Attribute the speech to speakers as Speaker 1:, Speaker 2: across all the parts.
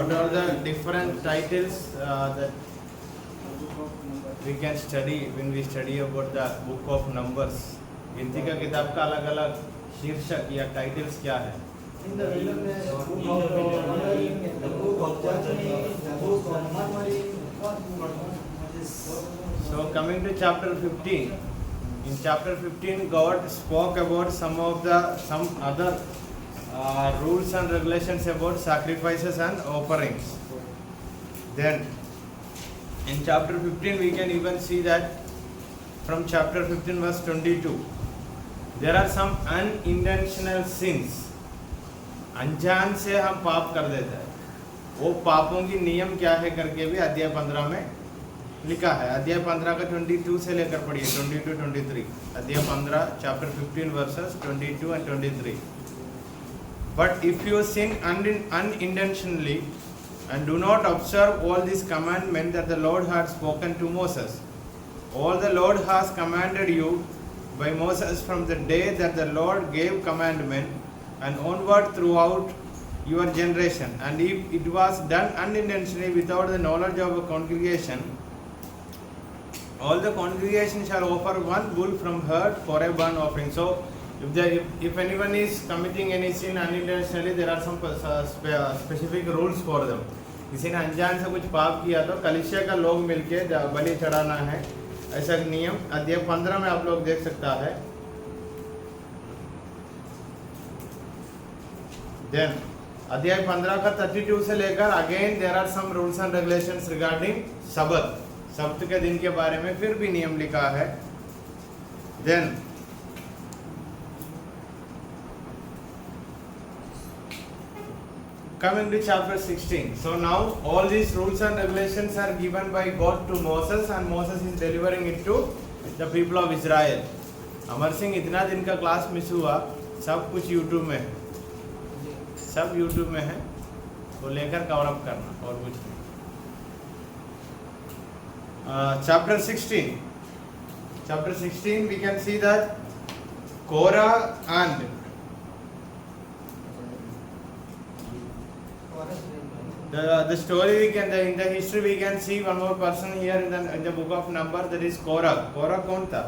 Speaker 1: What are the different titles that we can study when we study about the book of numbers? गिनती का किताब का अलग अलग शीर्षक या टाइटल्स क्या है?
Speaker 2: In the wilderness, book of wandering, the book of judgment, the book of murmuring.
Speaker 1: So coming to chapter 15, in chapter 15 God spoke about some other rules and regulations about sacrifices and offerings. Then in chapter 15 we can even see that from chapter 15 verse 22 there are some unintentional sins. अनजान से हम पाप कर देते हैं, वो पापों की नियम क्या है करके भी अध्याय 15 में लिखा है. अध्याय 15 का 22 से लेकर पढ़िए 22-23. अध्याय 15 chapter 15 versus 22 and 23. But if you sin unintentionally and do not observe all these commandments that the Lord had spoken to Moses, all the Lord has commanded you by Moses from the day that the Lord gave commandment and onward throughout your generation, and if it was done unintentionally without the knowledge of a congregation, all the congregation shall offer one bull from herd for a burnt offering. So if anyone is committing any sin unintentionally, there are some specific rules for them. किसी ने अनजान से कुछ पाप किया तो कलीसिया का लोग मिलके बलि चढ़ाना है, ऐसा नियम अध्याय 15 में आप लोग देख सकता है. Then अध्याय 15 का 32 से लेकर again there are some rules and regulations regarding Sabbath, सब्त के दिन के बारे में फिर भी नियम लिखा है. Then coming to chapter 16. So now all these rules and regulations are given by God to Moses and Moses is delivering it to the people of Israel. Amar Singh इतना दिन का क्लास मिस हुआ, सब कुछ यूट्यूब में है, सब यूट्यूब में है, वो लेकर कवर अप करना और कुछ नहीं. Chapter 16 we can see that Korah and the story we can in the history we can see one more person here in the book of Numbers, that is Korah. Korah कौन था?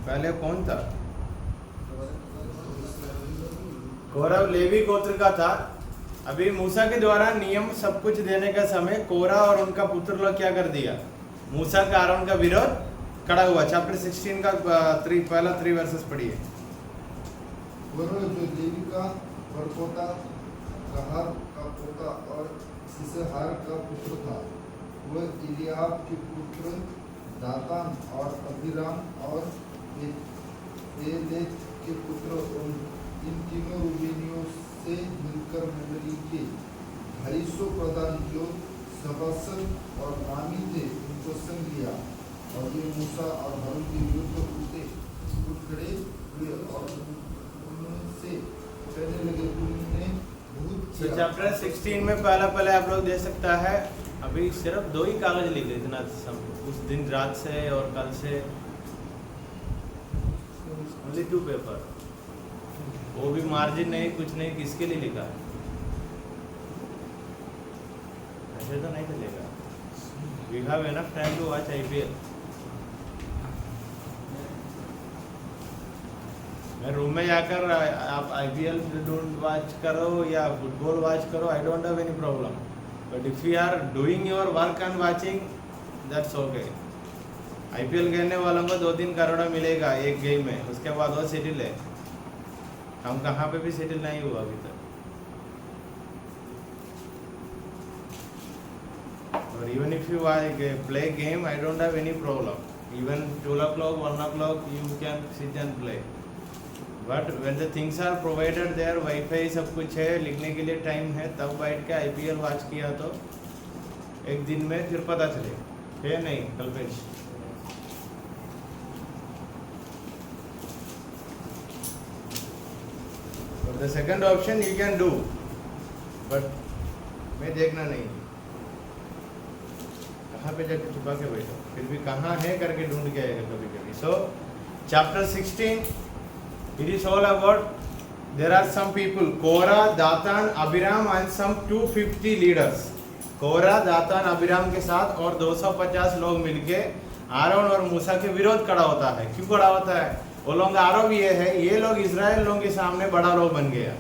Speaker 1: पहले कौन था? कोरह levy गोत्र का था. अभी मूसा के द्वारा नियम सब कुछ देने का समय कोरह और उनका पुत्र लोग क्या कर दिया? मूसा का आरोन का विरोध खड़ा हुआ. चैप्टर 16 का पहला 3 वर्सेस पढ़िए.
Speaker 3: कोरह जो लेवी का परपोता, कहात का पोता और सिसहार का पुत्र था, वह इलियाब के पुत्र दातान और अबीराम और एलेत के पुत्र, इन तीनों रूबेनियों से मिलकर मंडली के 250 प्रधान जो सभासद और नामी थे उनको संग लिया, और वे मूसा और हारून के विरुद्ध उठ खड़े हुए और उनसे कहने लगे, तुमने बहुत किया.
Speaker 1: चैप्टर 16 में पहले आप लोग दे सकता है. अभी सिर्फ 2 ही कागज लिखे इतना उस दिन रात से और कल से, ओनली 2 पेपर, वो भी मार्जिन नहीं, कुछ नहीं. किसके लिए लिखा है? ऐसे तो नहीं चलेगा. We have enough time to watch IPL. मैं रूम में जाकर आप IPL डोंट वॉच करो या फुटबॉल वॉच करो, I don't have any problem. But if you are doing your work and watching, that's okay. IPL खेलने वालों को 2-3 करोड़ मिलेगा एक गेम में, उसके बाद वो सेटल है. हम कहाँ पे भी सेटल नहीं हुआ अभी तक. और even if you play game, I don't have any problem. Even 12 o'clock 1 o'clock you can sit and play. But when the things are provided there, wifi सब कुछ है, लिखने के लिए टाइम है, तब बैठ के IPL वॉच किया तो एक दिन में फिर पता चलेगा. है नहीं Kalpesh? The second option you can do, but मैं देखना नहीं. कहाँ पे जाके छुपा के बैठो, फिर भी कहाँ है करके ढूंढ के आएगा कभी कभी. So chapter 16, it is all about there are some people, Korah, Dathan, Abiram and some 250 leaders. कोरा, दातान, अबिराम के साथ और 250 लोग मिलके आरोन और मूसा के विरोध खड़ा होता है. क्यों खड़ा होता है? वो लोग आरोप ये है, ये लोग इजराइल लोगों के सामने बड़ा लोग बन गया.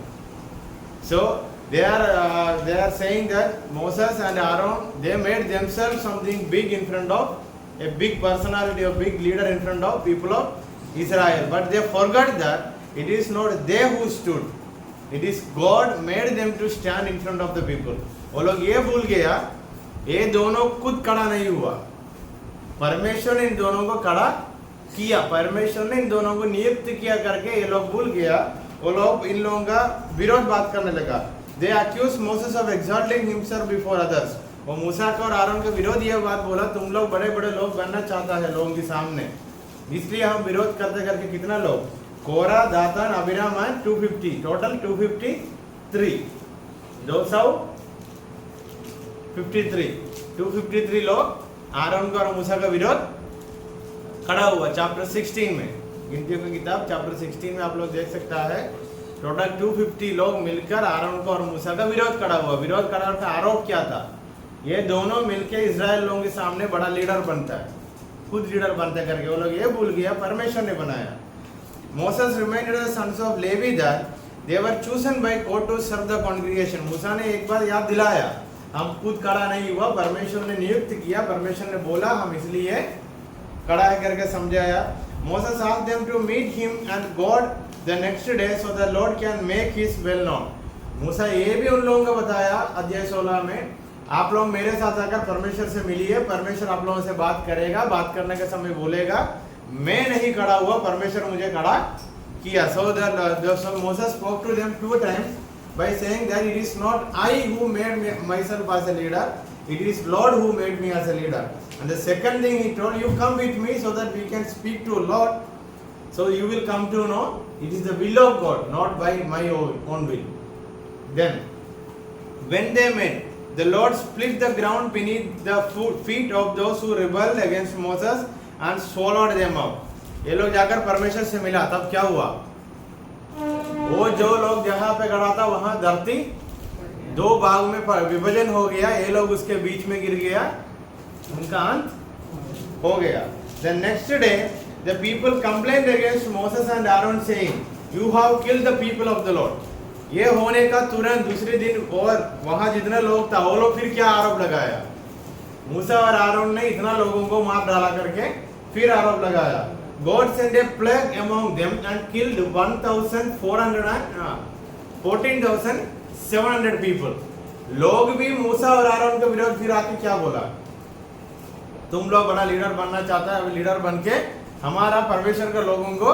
Speaker 1: So they are saying that Moses and Aaron, they made themselves something big in front of a big personality, a big leader in front of people of Israel. But they forgot that it is not they who stood. It is God made them to stand in front of the people. वो लोग ये भूल गया, ये दोनों खुद खड़ा नहीं हुआ, परमेश्वर ने इन दोनों को खड़ा किया, परमेश्वर ने इन दोनों को नियुक्त किया करके ये लोग भूल गया. वो लोग इन लोगों का विरोध बात करने लगा. They accused Moses of exalting himself before others. वो मूसा का और आरोन के विरोध ये बात बोला, तुम लोग बड़े बड़े लोग बनना चाहता है लोगों के सामने, इसलिए हम विरोध करते करके कितना लोग, कोरा, दातान, अबिराम एंड 250, टोटल 253, 253 लोग आरोन का और मूसा का विरोध खड़ा हुआ. चैप्टर 16 में, गिनतियों की किताब चैप्टर 16 में आप लोग देख सकता है, टोटल 250 लोग मिलकर आरोन को और मूसा का विरोध खड़ा हुआ. विरोध खड़ा का आरोप क्या था? ये दोनों मिलके इजराइल लोगों के सामने बड़ा लीडर बनता है, खुद लीडर बनते करके वो लोग ये भूल गया परमेश्वर ने बनाया. Moses reminded the sons of Levi that they were chosen by God to serve the congregation. मूसा ने एक बार याद दिलाया, हम खुद खड़ा नहीं हुआ, परमेश्वर ने नियुक्त किया, परमेश्वर ने बोला हम इसलिए खड़ा है करके समझाया. Moses asked them to meet him and God the next day so the Lord can make his well known. मूसा ये भी उन लोगों को बताया अध्याय 16 में, आप लोग मेरे साथ आकर परमेश्वर से मिलिए, परमेश्वर आप लोगों से बात करेगा, बात करने के समय बोलेगा, मैं नहीं खड़ा हुआ, परमेश्वर मुझे खड़ा किया. So Moses spoke to them 2 times by saying that it is not I who made myself as a leader, it is Lord who made me as a leader. And the second thing he told, you come with me so that we can speak to Lord, so you will come to know it is the will of God, not by my own will. Then when they met, the Lord split the ground beneath the feet of those who rebelled against Moses and swallowed them up. ये लोग जाकर परमेश्वर से मिला, तब क्या हुआ? वो जो लोग जहाँ पे खड़ा था वहां धरती 2 भाग में विभाजन हो गया, ये लोग उसके बीच में गिर गया, उनका अंत हो गया. The next day the people complained against Moses and Aaron saying, you have killed the people of the Lord. ये होने का तुरंत दूसरे दिन और वहां जितने लोग था वो लोग फिर क्या आरोप लगाया? मूसा और आरोन ने इतना लोगों को मार डाला करके फिर आरोप लगाया. God sent a plague among them and killed 14,700 people. लोग भी मूसा और आरोन के विरोध फिर आके क्या बोला? तुम लोग बड़ा लीडर बनना चाहता है, लीडर बन के हमारा परमेश्वर के लोगों को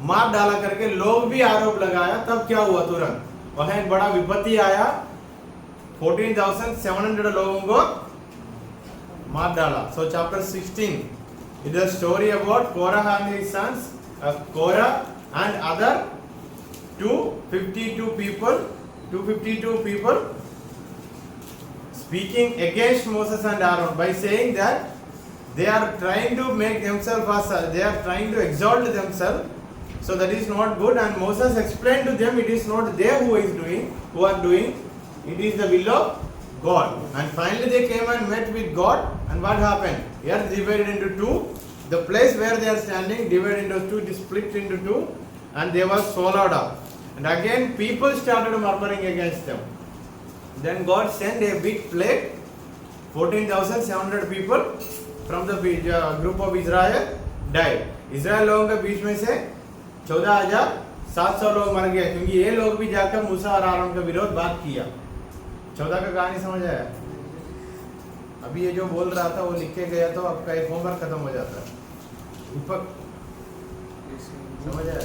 Speaker 1: मार डाला करके लोग भी आरोप लगाया. तब क्या हुआ? तुरंत वहां एक बड़ा विपत्ति आया, 14,700 लोगों को मार डाला. So chapter 16 is a story about Korah and his sons, Korah and other 252 people speaking against Moses and Aaron by saying that they are trying to make themselves as they are trying to exalt themselves. So that is not good, and Moses explained to them it is not they who are doing, it is the will of God. And finally they came and met with God, and what happened? Earth divided into 2, the place where they are standing divided into 2, split into 2, and they were swallowed up. And again people started murmuring against them. Then God sent a big plague, 14,700 people from the group of Israel died. Israel लोगों के बीच में से 14,700 लोग मर गए, क्योंकि ये लोग भी जाकर मूसा और आरोन का विरोध बात किया. 14 का कहानी समझ आया? अभी ये जो बोल रहा था वो लिख के गया तो आपका एक होमवर्क खत्म हो जाता है. समझ आया?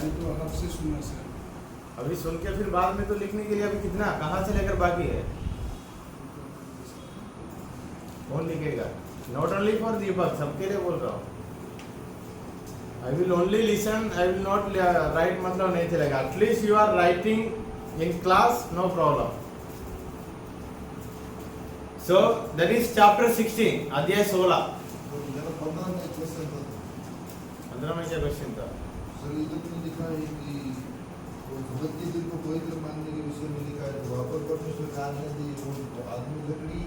Speaker 1: अभी सुन के फिर बाद में तो लिखने के लिए अभी कितना कहाँ से लेकर बाकी है? कौन लिखेगा? नॉट ओनली फॉर दीपक, सबके लिए बोल रहा हूँ. I will only listen, I will not write, मतलब नहीं चलेगा. At least you are writing in class, no problem. So that is chapter 16, अध्याय 16.
Speaker 3: 15 में क्वेश्चन था.
Speaker 1: 15 में क्या क्वेश्चन था?
Speaker 3: सर इधर में लिखा है कि जगत के दिल को पवित्र मानने के विषय में लिखा है। तो वहाँ पर परमेश्वर ने आज्ञा दी, वो आदमी लकड़ी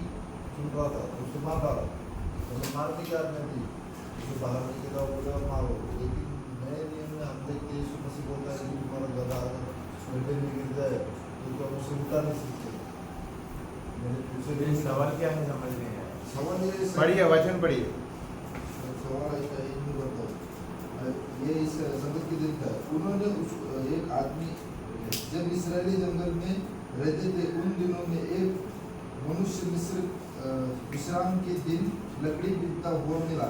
Speaker 3: चुन रहा था तो उसको मार डाला, तो मारने की आज्ञा दी, उसको बाहर निकला बोला मारो। लेकिन नए नियम में हम देखते हैं यीशु मसीह बोलता है कि तुम्हारा गधा अगर गड्ढे में गिर जाए तो तुम उसे उठा नहीं सकते। मैंने पूछे
Speaker 1: ये सवाल क्या है समझ नहीं आया।
Speaker 3: सवाल ये
Speaker 1: पढ़िए, वचन पढ़िए।
Speaker 3: सवाल ऐसा ही नहीं बताओ, ये इस संगत के दिन था। उन्होंने एक आदमी, जब इस्राएली जंगल में रहते थे उन दिनों में एक मनुष्य मिस्र विश्राम के दिन लकड़ी बीनता हुआ मिला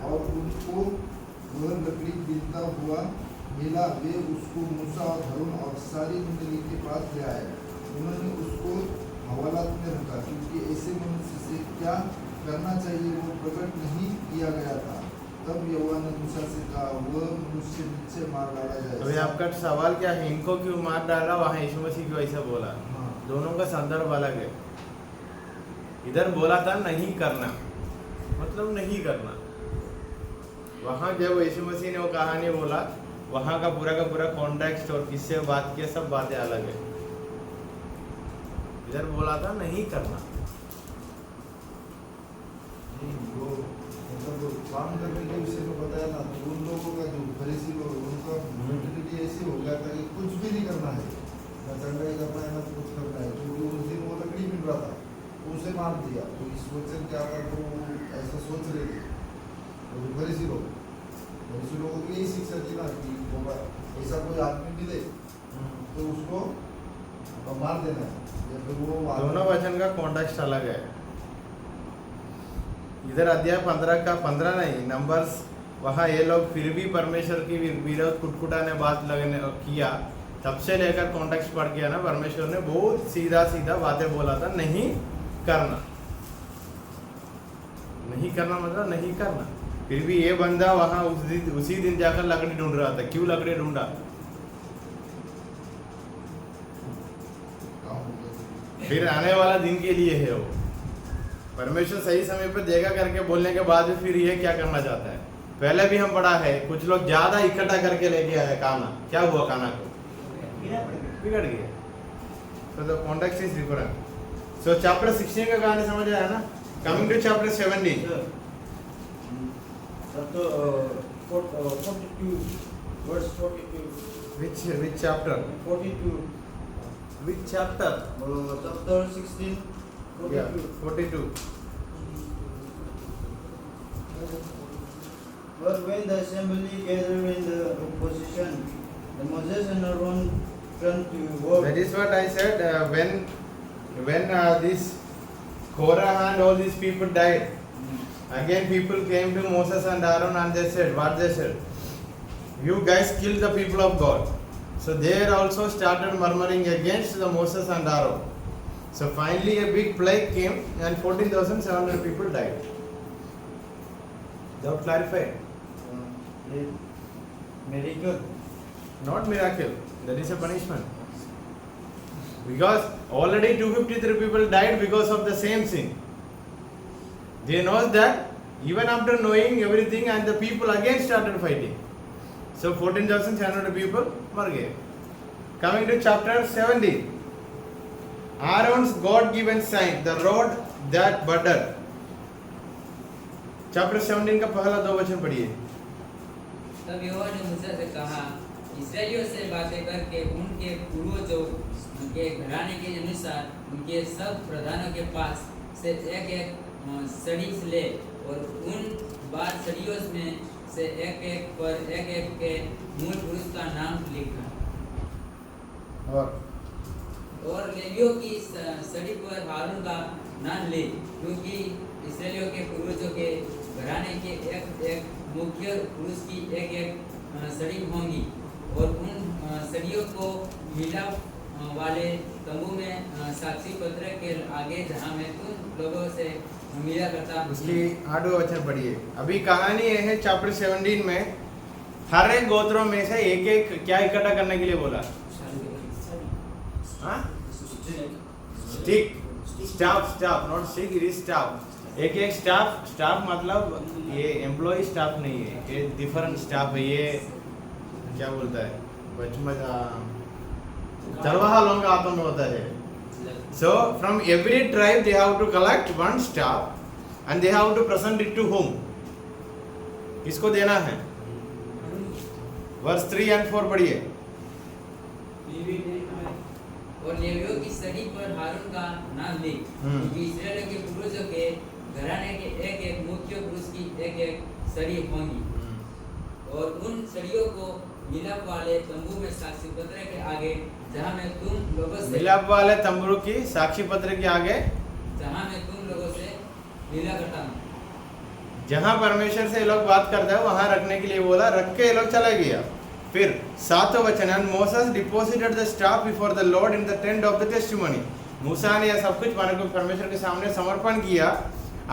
Speaker 3: और उनको वह लकड़ी बीनता हुआ मिला। वे उसको मूसा और हरून और सारी मंडली के पास ले आए। उन्होंने उसको हवालात में रखा, क्योंकि ऐसे मनुष्य से क्या करना चाहिए वो प्रकट नहीं किया गया था। तब यहोवा ने मूसा से कहा, वह मनुष्य नीचे मार डाला जाए।
Speaker 1: अभी आपका सवाल क्या है, इनको क्यों मार डाला, वहाँ यीशु मसीह क्यों ऐसा बोला?
Speaker 3: हाँ।
Speaker 1: दोनों का संदर्भ अलग है। इधर बोला था नहीं करना, मतलब नहीं करना। वहाँ जब यीशु मसीह ने वो कहानी बोला, वहाँ का पूरा कॉन्टेक्स्ट और किससे बात किया, सब बातें अलग है। इधर बोला था नहीं करना।
Speaker 3: वो मतलब काम करने के विषय में बताया ना, तो उन लोगों का जो फरीसी लोग, उनका मेंटालिटी ऐसी हो गया था कि कुछ भी नहीं करना है, ना चंगाई करना है ना कुछ करना है। क्योंकि उस दिन वो लकड़ी मिल रहा था, उसे मार दिया। तो इस वचन के आधार पर वो ऐसा सोच रहे थे। तो फरीसी लोगों की यही शिक्षा थी ना कि ऐसा कोई आदमी मिले तो उसको मार देना है, या फिर वो
Speaker 1: दोनों वचन का कॉन्टेक्स्ट अलग है। इधर अध्याय 15 का 15 नहीं, नंबर्स, वहाँ ये लोग फिर भी परमेश्वर की विरोध कुटकुटाने बात लगने किया। तब से लेकर कॉन्टेक्स्ट पढ़ किया ना, परमेश्वर ने बहुत सीधा बातें बोला था, नहीं करना। नहीं करना मतलब नहीं करना। फिर भी ये बंदा वहाँ उसी दिन जाकर लकड़ी ढूंढ रहा था। क्यों लकड़ी ढूंढा? फिर आने वाला दिन के लिए है वो। परमेश्वर सही समय पर देगा करके बोलने के बाद भी फिर ये क्या करना चाहता है? पहले भी हम पढ़ा है, कुछ लोग ज्यादा इकट्ठा करके लेके आए काना। क्या हुआ काना को? बिगड़ गया। So the context is different. So chapter 16 का कहानी समझ आया ना? Coming to chapter 17.
Speaker 2: Chapter 42, verse 42.
Speaker 1: Which chapter?
Speaker 2: 42.
Speaker 1: Which chapter?
Speaker 2: Chapter 16, 42.
Speaker 1: Yeah, 42.
Speaker 2: But when the assembly gathered in the opposition, the Moses and Aaron turned to work.
Speaker 1: That is what I said. When this Korah and all these people died, again people came to Moses and Aaron and they said, what they said? You guys killed the people of God. So they also started murmuring against the Moses and Aaron. So finally a big plague came and 14,700 people died. That clarified.
Speaker 2: Miracle.
Speaker 1: Not miracle. That is a punishment. Because already 253 people died because of the same sin. They know that even after knowing everything and the people again started fighting. So 14,700 people मर गए. Coming to chapter 17. Aaron's God-given sign, the rod that budded. Chapter 17 का पहला 2 वचन पढ़िए.
Speaker 4: तब यहोवा ने मूसा से कहा, इस्राएलियों से बातें करके उनके पूर्वजों के घराने के अनुसार उनके सब प्रधानों के पास से एक सड़ी ले और उन 12 सड़ियों में से एक पर एक के मूल पुरुष का नाम लिखा। और लेवियों की सड़ी पर हारून का नाम ले, क्योंकि इस्राएलियों के पूर्वजों के घराने के एक मुख्य पुरुष की एक सड़ी होंगी और उन सड़ियों को मिलाप वाले तंबू में साक्षी पत्र के आगे जहाँ मैं तुम लोगों से मिला करता
Speaker 1: उसकी 8वां वचन पढ़िए. अभी कहानी ये है चैप्टर 17 में हर एक गोत्रों में से एक एक क्या इकट्ठा करने के लिए बोला? Stick, staff, not stick, it is staff. एक एक स्टाफ मतलब ये एम्प्लॉय स्टाफ नहीं है, ये डिफरेंट स्टाफ है. ये क्या बोलता है बचपन चरवाहा लोगों का हाथों में होता है. So from every tribe they have to collect one staff and they have to present it to whom? किसको देना है? वर्ष 3 and 4 पढ़िए.
Speaker 4: और लेवियों की सड़ी पर हारून का नाम लिख, क्योंकि इस्राएल के पुरुषों के घराने के एक एक मुख्य पुरुष की एक एक सड़ी होंगी, और उन सड़ियों को मिलाप वाले तंबू में साक्षी पत्र के आगे, जहाँ में तुम लोगों से
Speaker 1: मिलाप वाले तंबू की साक्षी पत्र के आगे,
Speaker 4: जहाँ में तुम लोगों से मिला करता हूँ.
Speaker 1: जहाँ परमेश्वर से ये लोग बात करता है वहां रखने के लिए बोला, रख के ये लोग चला गया. फिर 7वां वचन, and Moses deposited the staff before the Lord in the tent of the testimony. मूसा ने यह सब कुछ परमेश्वर के सामने समर्पण किया.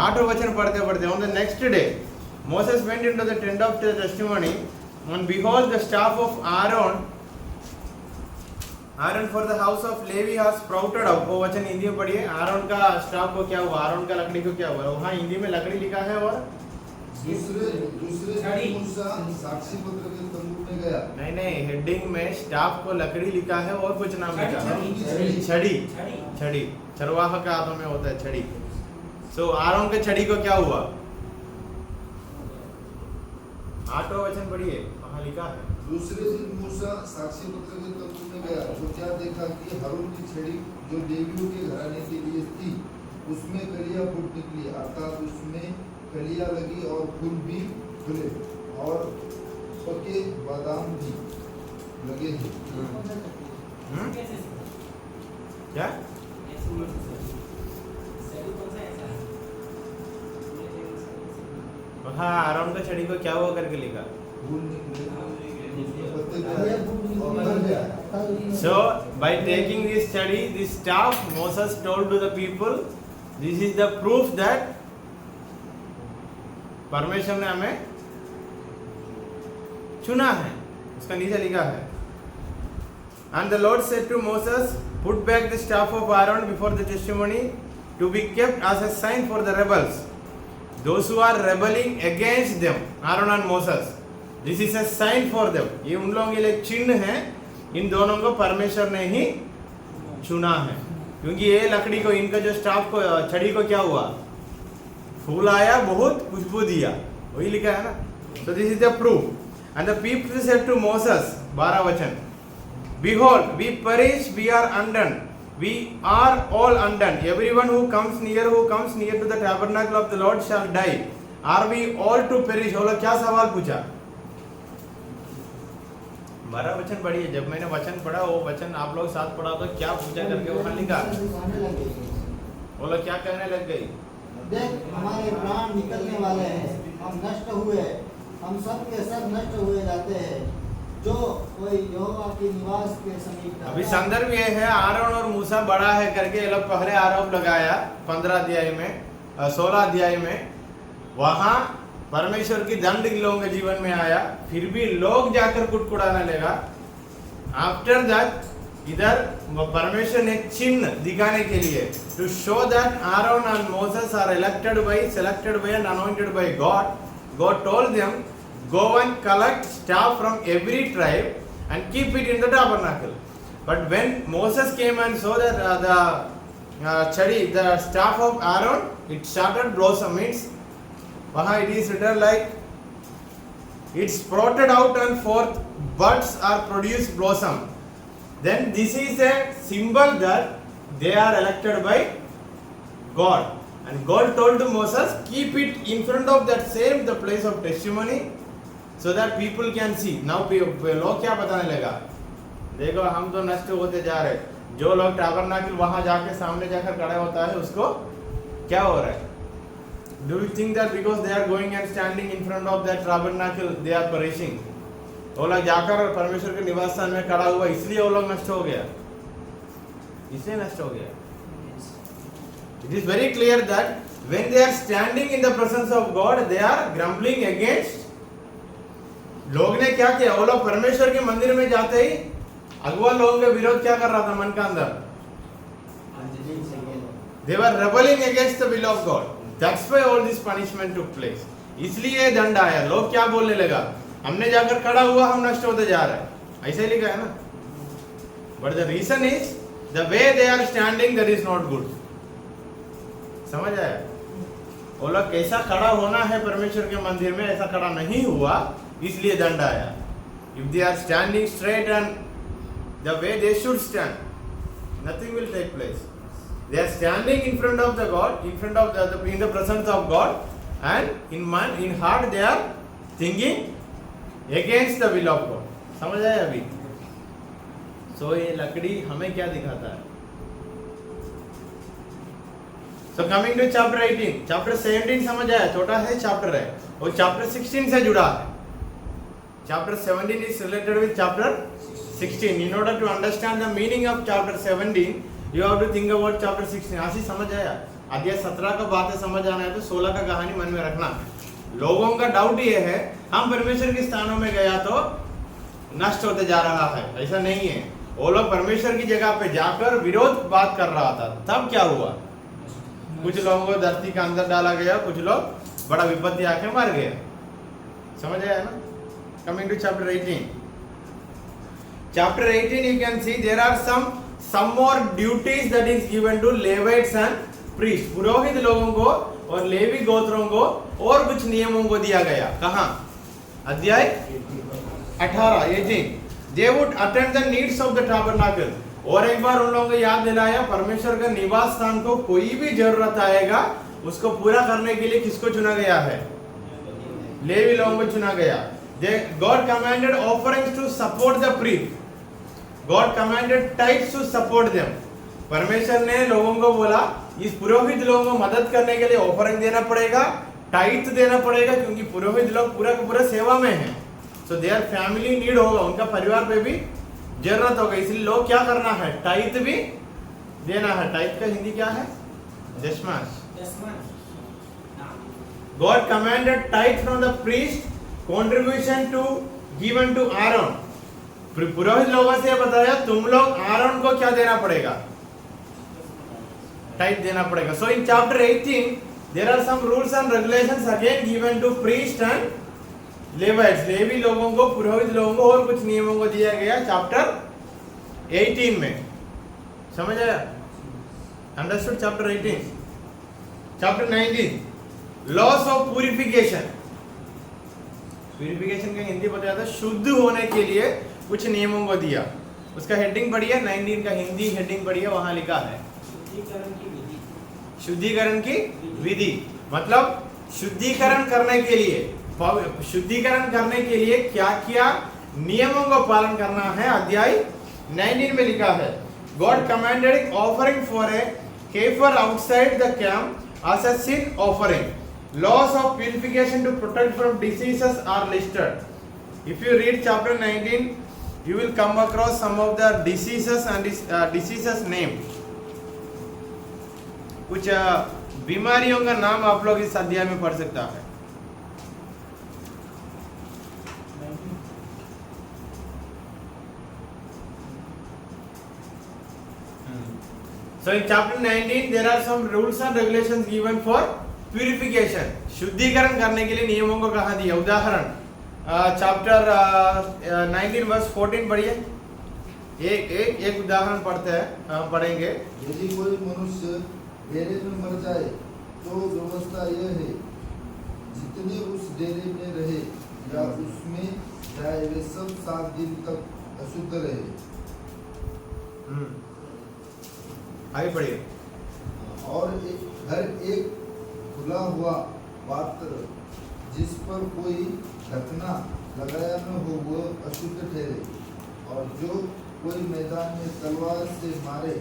Speaker 1: 8वां वचन पढ़ते पढ़ते, on the next day Moses went into the tent of the testimony and behold the staff of Aaron for the house of Levi has sprouted up. वो वचन हिंदी में पढ़िए. आरोन का स्टाफ को क्या हुआ? आरोन का लकड़ी को क्या हुआ? वहाँ हिंदी में लकड़ी लिखा है और
Speaker 3: दूसरे दिन मूसा साक्षी पत्र के तंबू में गया.
Speaker 1: नहीं, हेडिंग में स्टाफ को लकड़ी लिखा है और कुछ नाम लिखा है. छड़ी. चरवाहा का हाथों में होता है छड़ी. सो आरोन के छड़ी को क्या हुआ? 8वां वचन पढ़िए, वहाँ लिखा है.
Speaker 3: दूसरे दिन मूसा साक्षी पत्र के तंबू में गया, तो क्या देखा कि हारून की छड़ी जो लेवियों के घराने के लिए थी, उसमें कलियां फूट निकली, अर्थात उसमें कलियां लगी और फूल भी खुले और पके बादाम भी लगे थे.
Speaker 1: क्या? हाँ, आरोन का छड़ी को क्या हुआ करके लिखा?
Speaker 3: फूल निकले, पत्ते और मर गया.
Speaker 1: So by taking this study, this staff, Moses told to the people, this is the proof that परमेश्वर ने हमें चुना है. उसका नीचे लिखा है, and the Lord said to Moses, put back the staff of Aaron before the testimony to be kept as a sign for the rebels, those who are rebelling against them, Aaron and Moses. This is a sign for them. ये उन लोगों के लिए चिन्ह है. इन दोनों को परमेश्वर ने ही चुना है, क्योंकि ये लकड़ी को, इनका जो स्टाफ को, छड़ी को क्या हुआ? फूल आया, बहुत खुशबू दिया. वही लिखा है ना. So this is the proof. And the people said to Moses, 12 वचन, behold, we perish, we are undone, we are all undone. Everyone who comes near to the tabernacle of the Lord shall die. Are we all to perish? वो लोग क्या सवाल पूछा? 12 वचन पढ़िए. जब मैंने वचन पढ़ा, वो वचन आप लोग साथ पढ़ा तो क्या पूछा करके वहाँ लिखा. वो लोग क्या कहने लग गई?
Speaker 2: देख, हमारे प्राण निकलने वाले हैं, हम नष्ट हुए, हम सब के सब नष्ट हुए जाते हैं, जो कोई यहोवा के निवास के समीप.
Speaker 1: अभी संदर्भ ये है, आरोन और मूसा बड़ा है करके ये लोग पहले आरोप लगाया 15 अध्याय में, 16 अध्याय में. वहाँ परमेश्वर की दंड लोगों के जीवन में आया, फिर भी लोग जाकर कुटकुटाने लगा. आफ्टर दैट इधर परमेश्वर ने चिन्ह दिखाने के लिए, to show that Aaron and Moses are selected by and anointed by God. God told them, go and collect staff from every tribe and keep it in the tabernacle. But when Moses came and saw that the staff of Aaron, it started blossom. Means वहाँ it is written like it sprouted out and forth, buds are produced blossom. Then this is a symbol that they are elected by God. And God told to Moses, keep it in front of that same the place of testimony, so that people can see. Now लोग क्या बताने लगा? देखो हम तो नष्ट होते जा रहे. जो लोग टैबरनाकल वहाँ जाके सामने जाकर खड़ा होता है, उसको क्या हो रहा है? Do you think that because they are going and standing in front of that tabernacle, they are perishing? वो लोग जाकर परमेश्वर के निवास स्थान में खड़ा हुआ, इसलिए वो लोग नष्ट हो गया. इसलिए नष्ट हो गया. It is very clear that when they are standing in the presence of God, they are grumbling against. लोग ने क्या किया? वो लोग परमेश्वर के मंदिर में जाते ही अगुआ लोगों का विरोध क्या कर रहा था मन का अंदर? They were rebelling against the will of God. That's why all this punishment took place. इसलिए दंड आया. लोग क्या बोलने लगा? हमने जाकर खड़ा हुआ, हम नष्ट होते जा रहे हैं. ऐसे ही लिखा है ना. But the reason is the way they are standing that is not good. समझ आया? वो लोग कैसा खड़ा होना है परमेश्वर के मंदिर में, ऐसा खड़ा नहीं हुआ, इसलिए दंड आया। If they are standing straight and the way they should stand, nothing will take place. They are standing in front of the God, in front of in the presence of God, and in mind, in heart they are thinking against the will of God. समझ आया अभी? So ये लकड़ी हमें क्या दिखाता है? So coming to chapter 18, chapter 17 समझ आया, छोटा है चैप्टर है, और chapter 16 से जुड़ा है। Chapter 17 is related with chapter 16. In order to understand the meaning of chapter 17, you have to think about chapter 16. आशी समझ आया? अध्याय 17 का बातें समझ आना है तो 16 का कहानी मन में रखना। लोगों का डाउट ये है, हम परमेश्वर के स्थानों में गया तो नष्ट होते जा रहा है, ऐसा नहीं है। वो लोग परमेश्वर की जगह पे जाकर विरोध बात कर रहा था, तब क्या हुआ? कुछ लोगों को धरती के अंदर डाला गया, कुछ लोग बड़ा विपत्ति आके मर गए। समझ आया ना? Coming to chapter 18. Chapter 18 you can see there are some more duties that is given to Levites and priests. पुरोहित लोगों को और लेवी गोत्रों को और कुछ नियमों को दिया गया। कहाँ? अध्याय 18. They would attend the needs of the tabernacle. और एक बार उन लोगों को याद दिलाया, परमेश्वर का निवास स्थान को कोई भी जरूरत आएगा उसको पूरा करने के लिए किसको चुना गया है? लेवी लोगों को चुना गया। God commanded offerings to support the priest. God commanded tithes to support them. परमेश्वर ने लोगों को बोला इस पुरोहित लोगों को मदद करने के लिए ऑफरिंग देना पड़ेगा, टाइथ देना पड़ेगा, क्योंकि पुरोहित लोग पूरा का पूरा सेवा में हैं। सो देयर फैमिली नीड होगा, उनका परिवार पे भी जरूरत होगा, इसलिए लोग क्या करना है? टाइथ भी देना है। टाइथ का हिंदी क्या है? दशमांश। God commanded tithe from the priest, contribution to given to Aaron. पुरोहित लोगों से बताया तुम लोग आरोन को क्या देना पड़ेगा? टाइथ देना पड़ेगा। So in chapter 18 there are some rules and regulations again given to priest and Levites. Levi लोगों को, पुरोहित लोगों को और कुछ नियमों को दिया गया चैप्टर 18 में। समझ आया? Understood chapter 18? Chapter 19 laws of purification. Purification का हिंदी बताया था, शुद्ध होने के लिए कुछ नियमों को दिया। उसका हेडिंग पढ़िए, 19 का हिंदी हेडिंग पढ़िए, वहां लिखा है शुद्धिकरण की विधि। मतलब शुद्धिकरण करने के लिए क्या क्या नियमों को पालन करना है, अध्याय 19 में लिखा है। God commanded offering for a heifer outside the camp as a sin offering. Laws of purification to protect from diseases are listed. If you read chapter 19, you will come across some of the diseases and diseases name. कुछ बीमारियों का नाम आप लोग इस अध्याय में पढ़ सकता है। So in chapter 19 there are some rules and regulations given for purification. शुद्धिकरण करने के लिए नियमों को कहा दिया। उदाहरण चैप्टर 19 वर्स 14 पढ़िए। एक उदाहरण पढ़ेंगे।
Speaker 3: यदि कोई मनुष्य डेरे में मर जाए तो व्यवस्था यह है, जितने उस डेरे में रहे या उसमें जाए वे सब 7 दिन तक अशुद्ध रहे।
Speaker 1: आगे पढ़िए।
Speaker 3: और हर एक खुला हुआ पात्र जिस पर कोई ढकना लगाया न हो वह अशुद्ध ठहरे। और जो कोई मैदान में तलवार से मरे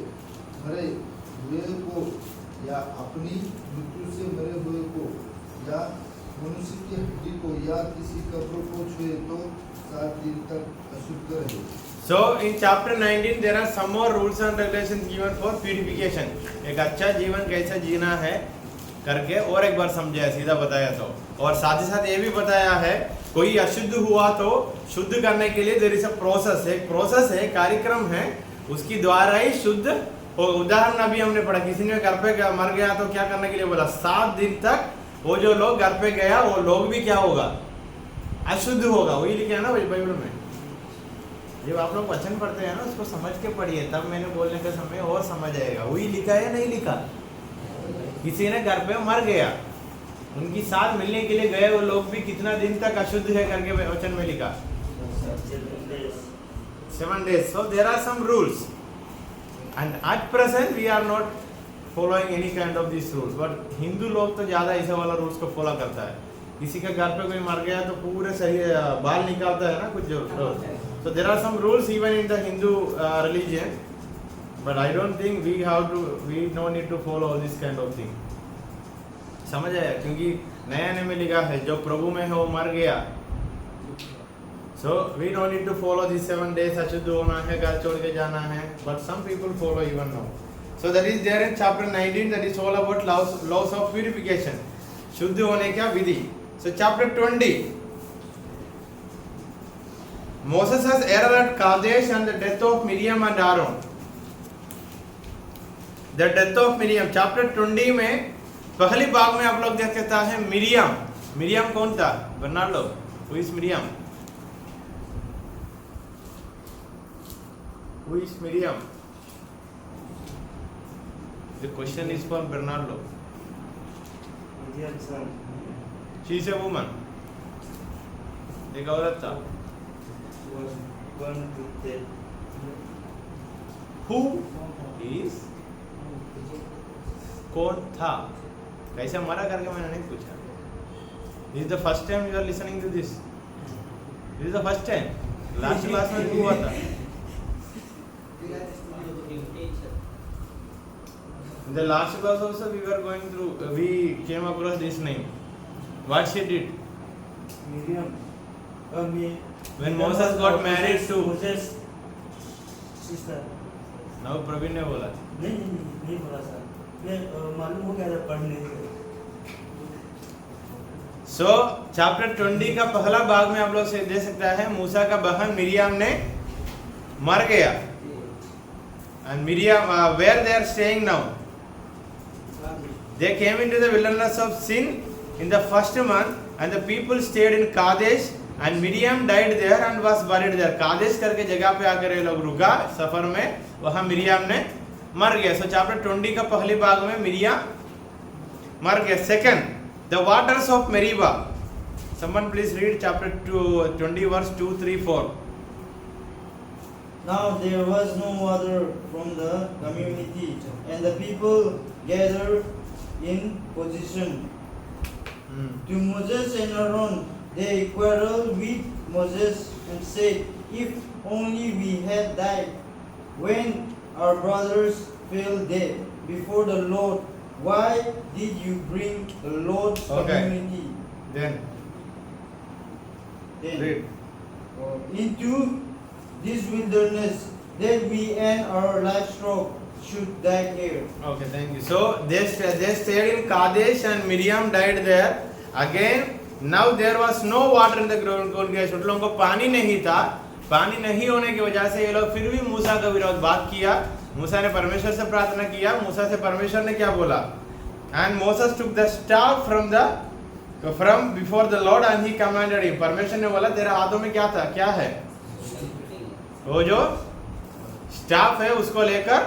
Speaker 3: हुए को या अपनी मृत्यु से मरे हुए को या मनुष्य की हड्डी को या किसी कब्र को छुए तो 7 दिन तक अशुद्ध रहे।
Speaker 1: So in chapter 19 there are some more rules and regulations given for purification. एक अच्छा जीवन कैसे जीना है करके और एक बार समझाया, सीधा बताया तो, और साथ ही साथ ये भी बताया है कोई अशुद्ध हुआ तो शुद्ध करने के लिए देयर इज अ प्रोसेस, एक प्रोसेस है, कार्यक्रम है, उसकी द्वारा ही शुद्ध हो। उदाहरण अभी हमने पढ़ा, किसी ने घर पे मर गया तो क्या करने के लिए बोला? 7 दिन तक वो जो लोग घर पे गया वो लोग भी क्या होगा? अशुद्ध होगा। वही लिखा है ना बाइबल में। जब आप लोग वचन पढ़ते हैं ना उसको समझ के पढ़िए, तब मैंने बोलने का समय और समझ आएगा। वही लिखा है या नहीं लिखा? किसी ने घर पे मर गया, उनकी साथ मिलने के लिए गए वो लोग भी कितना दिन तक अशुद्ध है करके वचन में लिखा 7 days. So there are some rules, and at present we are not following any kind of these rules. But Hindu लोग तो ज़्यादा ऐसे वाला रूल्स को फॉलो करता है। किसी के घर पे कोई मर गया तो पूरे सही बाल निकालता है ना कुछ जो। So there are some rules even in the Hindu religion, but I don't think we no need to follow all this kind of thing. समझ आया? क्योंकि नया में लिखा है जो प्रभु में है वो मर गया। So we don't need to follow these 7 days, अशुद्ध होना है, घर छोड़ के जाना है, but some people follow even now. So that is there in chapter 19, that is all about laws of purification, शुद्ध होने का विधि. So chapter 20, Moses' error at Kadesh and the death of Miriam and Aaron. The death of Miriam, chapter 20 में पहली भाग में आप लोग देख सकता है मिरियम कौन था? Bernardo. Who is Miriam? Who is Miriam? The question is for Bernardo. She is a woman. एक औरत था. Who is? कौन था? कैसे मरा करके मैंने नहीं पूछा. This is the first time you are listening to this. This is the first time. Last class में भी हुआ था. In the last class also we came across this name. What she did?
Speaker 5: Miriam.
Speaker 1: When Moses got married to
Speaker 5: Moses sister.
Speaker 1: now Praveen ने बोला.
Speaker 5: नहीं बोला sir. ये मालूम हो गया था पढ़ने से.
Speaker 1: So chapter 20 का पहला भाग में आप लोग से दे सकता है मूसा का बहन मिरियम ने मर गया. And Miriam, where they are staying now? They came into the wilderness of Sin in the first month, and the people stayed in Kadesh, and Miriam died there and was buried there. Kadesh करके जगह पे आकर ये लोग रुका सफर में, वहाँ Miriam ने मर गया. So chapter 20 का पहले भाग में मिरियम मर गया. Second, the waters of Meribah. Someone please read chapter 20 verse 2, 3, 4.
Speaker 6: Now there was no water from the community, and the people gathered in position to Moses and Aaron. They quarreled with Moses and said, "If only we had died when our brothers fell dead before the Lord. Why did you bring the Lord's community
Speaker 1: Then read.
Speaker 6: into this wilderness, that we and our livestock should die here?"
Speaker 1: Okay, thank you. So they stayed in Kadesh and Miriam died there. Again, now there was no water in the ground. उन लोगों को पानी नहीं था. पानी नहीं होने की वजह से ये लोग फिर भी मूसा का विरोध बात किया. मूसा ने परमेश्वर से प्रार्थना किया. मूसा से परमेश्वर ने क्या बोला? And Moses took the staff from before the Lord and he commanded him. परमेश्वर ने बोला तेरे हाथों में क्या था? क्या है? वो जो स्टाफ है उसको लेकर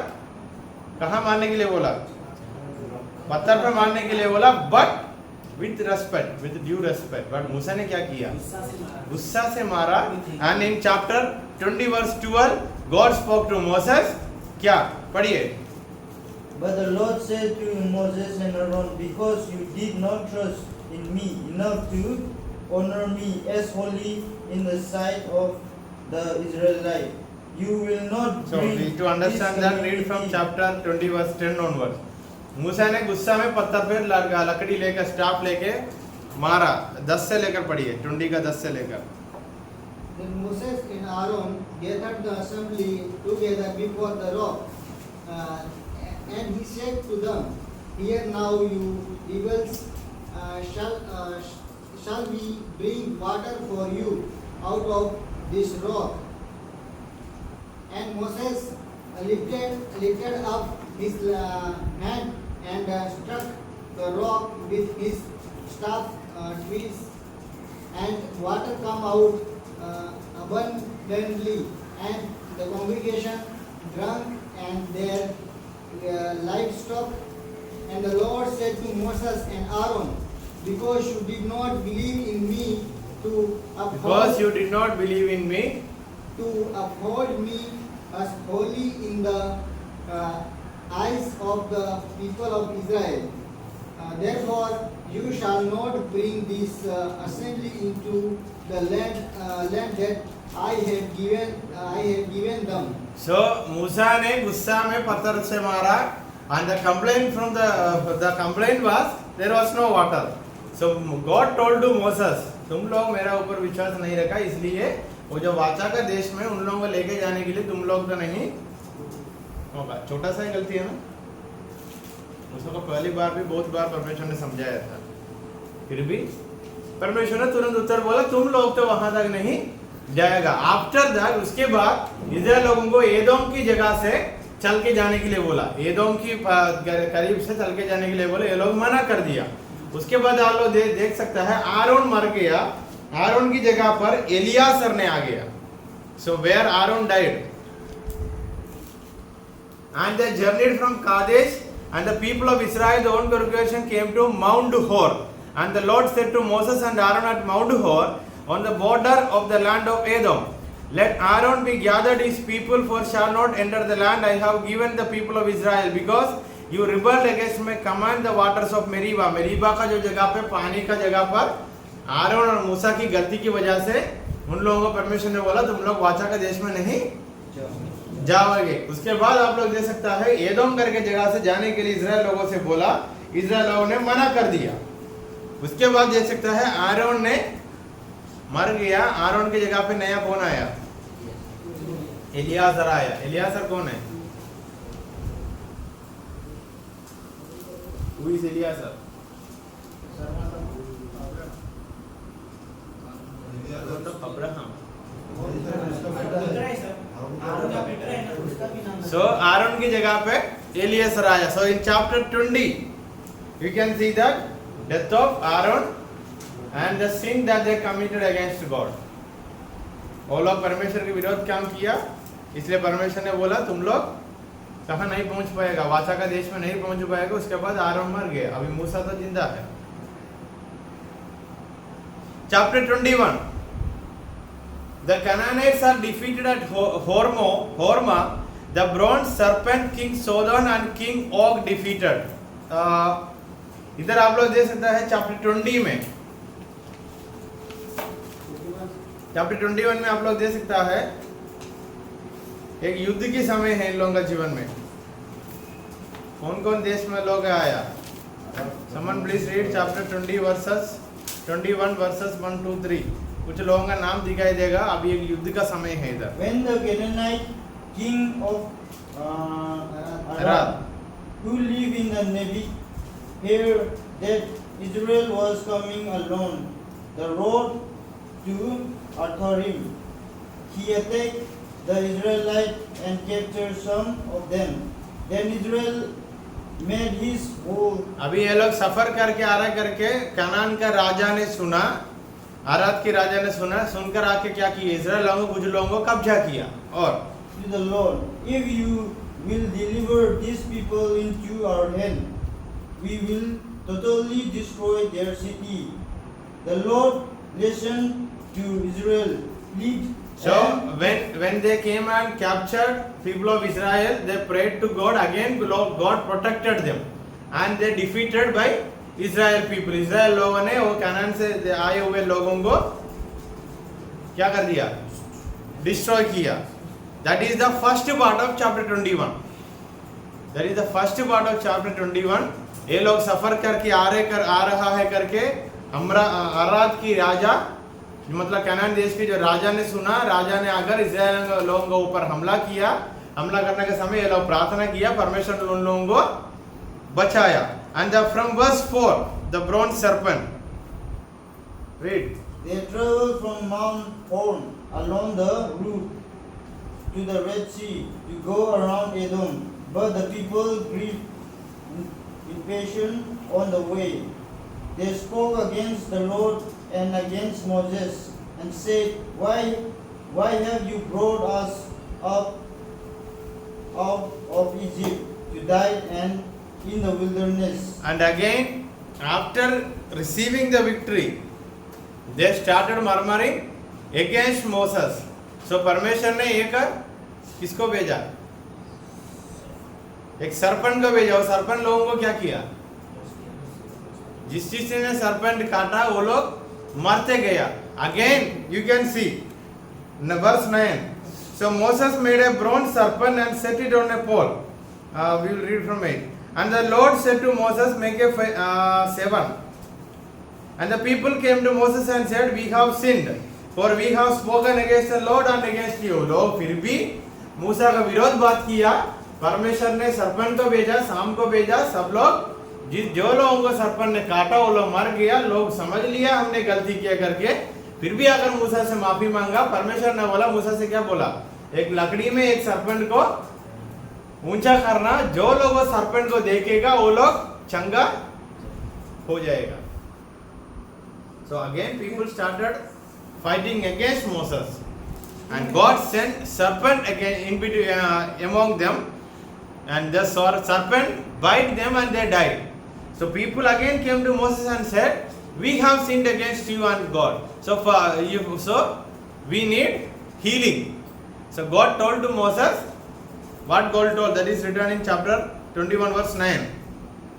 Speaker 1: कहाँ मारने के लिए बोला? पत्थर पे मारने के लिए बोला, but with respect, with due respect. But मूसा ने क्या किया? गुस्सा से मारा. And in chapter 20 verse 12 God spoke to Moses. क्या पढ़िए?
Speaker 6: But the Lord said to Moses and Aaron, "Because you did not trust in me enough to honor me as holy in the sight of the Israelites, you will not
Speaker 1: So
Speaker 6: bring
Speaker 1: to understand
Speaker 6: this
Speaker 1: that, read from
Speaker 6: community."
Speaker 1: chapter 20 verse 10 onwards. मूसा ने गुस्सा में पत्थर पे लकड़ी लेकर staff लेके मारा. 10 से लेकर पढ़िए. 20 का 10 से लेकर.
Speaker 2: Then Moses and Aaron gathered the assembly together before the rock, and he said to them, "Here now, you rebels, shall we bring water for you out of this rock?" And Moses lifted up his hand and struck the rock with his staff twice, and water come out abundantly, and the congregation drunk and their livestock. And the Lord said to Moses and Aaron, because you did not believe in me to
Speaker 1: Because you did not believe in me,
Speaker 2: uphold me as holy in the eyes of the people of Israel. Therefore, you shall not bring this assembly into the land that I have given them.
Speaker 1: so मूसा ने गुस्सा में पत्थर से मारा, and the complaint from the complaint was there was no water. So God told to Moses, तुम लोग मेरा ऊपर विश्वास नहीं रखा, इसलिए वो जो वाचा का देश में उन लोगों को लेके जाने के लिए तुम लोग तो नहीं होगा. छोटा सा ही गलती है ना. मूसा को पहली बार भी बहुत बार परमेश्वर ने समझाया था, फिर भी परमेश्वर ने तुरंत उत्तर बोला तुम लोग तो वहां तक नहीं जाएगा. आफ्टर दैट, उसके बाद इस्राएल लोगों को एदोम की जगह से चल के जाने के लिए बोला, एदोम की करीब से चल के जाने के लिए बोले, ये लोग मना कर दिया. उसके बाद आप लोग देख सकता है आरोन मर गया, आरोन की जगह पर एलियासर ने आ गया. So where Aaron died and they journeyed from Kadesh, and the people of Israel, the own congregation, came to Mount Hor. And the Lord said to Moses and Aaron at Mount Hor, on the border of the land of Edom, let Aaron be gathered his people, for shall not enter the land I have given the people of Israel, because you rebelled against my command, the waters of Meribah. Meribah का जो जगह पे पानी का जगह पर आरोन और मूसा की गलती की वजह से उन लोगों को परमेश्वर ने बोला तुम लोग वाचा के देश में नहीं जाओगे. उसके बाद आप लोग देख सकता है एदोम करके जगह से जाने के लिए इजराइल लोगों से बोला, इजराइल लोगों ने मना कर दिया. उसके बाद देख सकता है आरोन ने मर गया, आरोन की जगह पे नया कौन आया? एलियासर आया. एलियासर कौन है? Who is Eleazar? Abraham. So Aaron की जगह पे एलियासर आया. So in chapter 20 you can see that death of Aaron and the sin that they committed against God. वो लोग परमेश्वर के विरोध काम किया, इसलिए परमेश्वर ने बोला तुम लोग कहाँ नहीं पहुंच पाएगा, वाचा का देश में नहीं पहुंच पाएगा. उसके बाद आरोन मर गया, अभी मूसा तो जिंदा है. Chapter 21. The Canaanites are defeated at Hormah. The bronze serpent, King Sodom and King Og defeated. इधर आप लोग देख सकते हैं चैप्टर 20 में, चैप्टर 21 में आप लोग देख सकता है एक युद्ध की समय है इन लोगों का जीवन में. कौन कौन देश में लोग आया? Someone please read chapter 21 verses 1 to 3. कुछ लोगों का नाम दिखाई देगा. अभी एक युद्ध का समय है इधर.
Speaker 6: When the Canaanite king of Arad, who lived in the Negev, heard that Israel was coming along the road to Atharim, he attacked the Israelites and captured some of them. Then Israel made his whole.
Speaker 1: अभी ये लोग सफर करके आ रहा करके कनान का राजा ने सुना, आराद के राजा ने सुना, सुनकर आके क्या किया? इजराइल लोगों कुछ लोगों को कब्जा किया. और
Speaker 6: To the Lord, if you will deliver these people into our hand, we will totally destroy their city. The Lord listened to Israel.
Speaker 1: so when they came and captured people of Israel, they prayed to God again. God protected them and they defeated by Israel people. Israel लोगों ने वो कनान से आए हुए लोगों को क्या कर दिया? Destroy किया. That is the first part of chapter 21. That is the first part of chapter 21. ये लोग सफर करके आ रहा है करके अराद की राजा, मतलब कनान देश के जो राजा ने सुना, राजा ने आकर इस्राएल लोगों के ऊपर हमला किया. हमला करने के समय ये लोग प्रार्थना किया, परमेश्वर ने उन लोगों को बचाया. And from verse 4, the bronze serpent. Read.
Speaker 6: They traveled from Mount Horn along the route to the Red Sea to go around Edom. But the people grew impatient on the way. They spoke against the Lord and against Moses and said, Why have you brought us out of Egypt to die and in the wilderness.
Speaker 1: And again, after receiving the victory, they started murmuring against Moses. So परमेश्वर ने एक किसको भेजा? एक सरपंच को भेजा. और सरपंच लोगों को क्या किया? जिस चीज ने सरपंच काटा वो लोग मरते गया. Again you can see verse 9. So Moses made a bronze serpent and set it on a pole. We will read from it. And the Lord said to Moses, make a 7. And the people came to Moses and said, we have sinned, for we have spoken against the Lord and against you. लोग फिर भी मूसा का विरोध बात किया. परमेश्वर ने सरपंच को भेजा, शाम को भेजा. सब लोग जो लोगों को सरपंच ने काटा वो लोग मर गया. लोग समझ लिया हमने गलती किया करके. फिर भी अगर मूसा से माफी मांगा. परमेश्वर ने बोला, मूसा से क्या बोला? एक लकड़ी में एक सरपंच को ऊंचा करना. जो लोग वो सरपंच को देखेगा वो लोग चंगा हो जाएगा. So again people started fighting against Moses, and God sent serpent again in between among them, and the serpent bite them and they died. So people again came to Moses and said, we have sinned against you and God. So we need healing. So God told to Moses what God told. That is written in chapter 21 verse 9,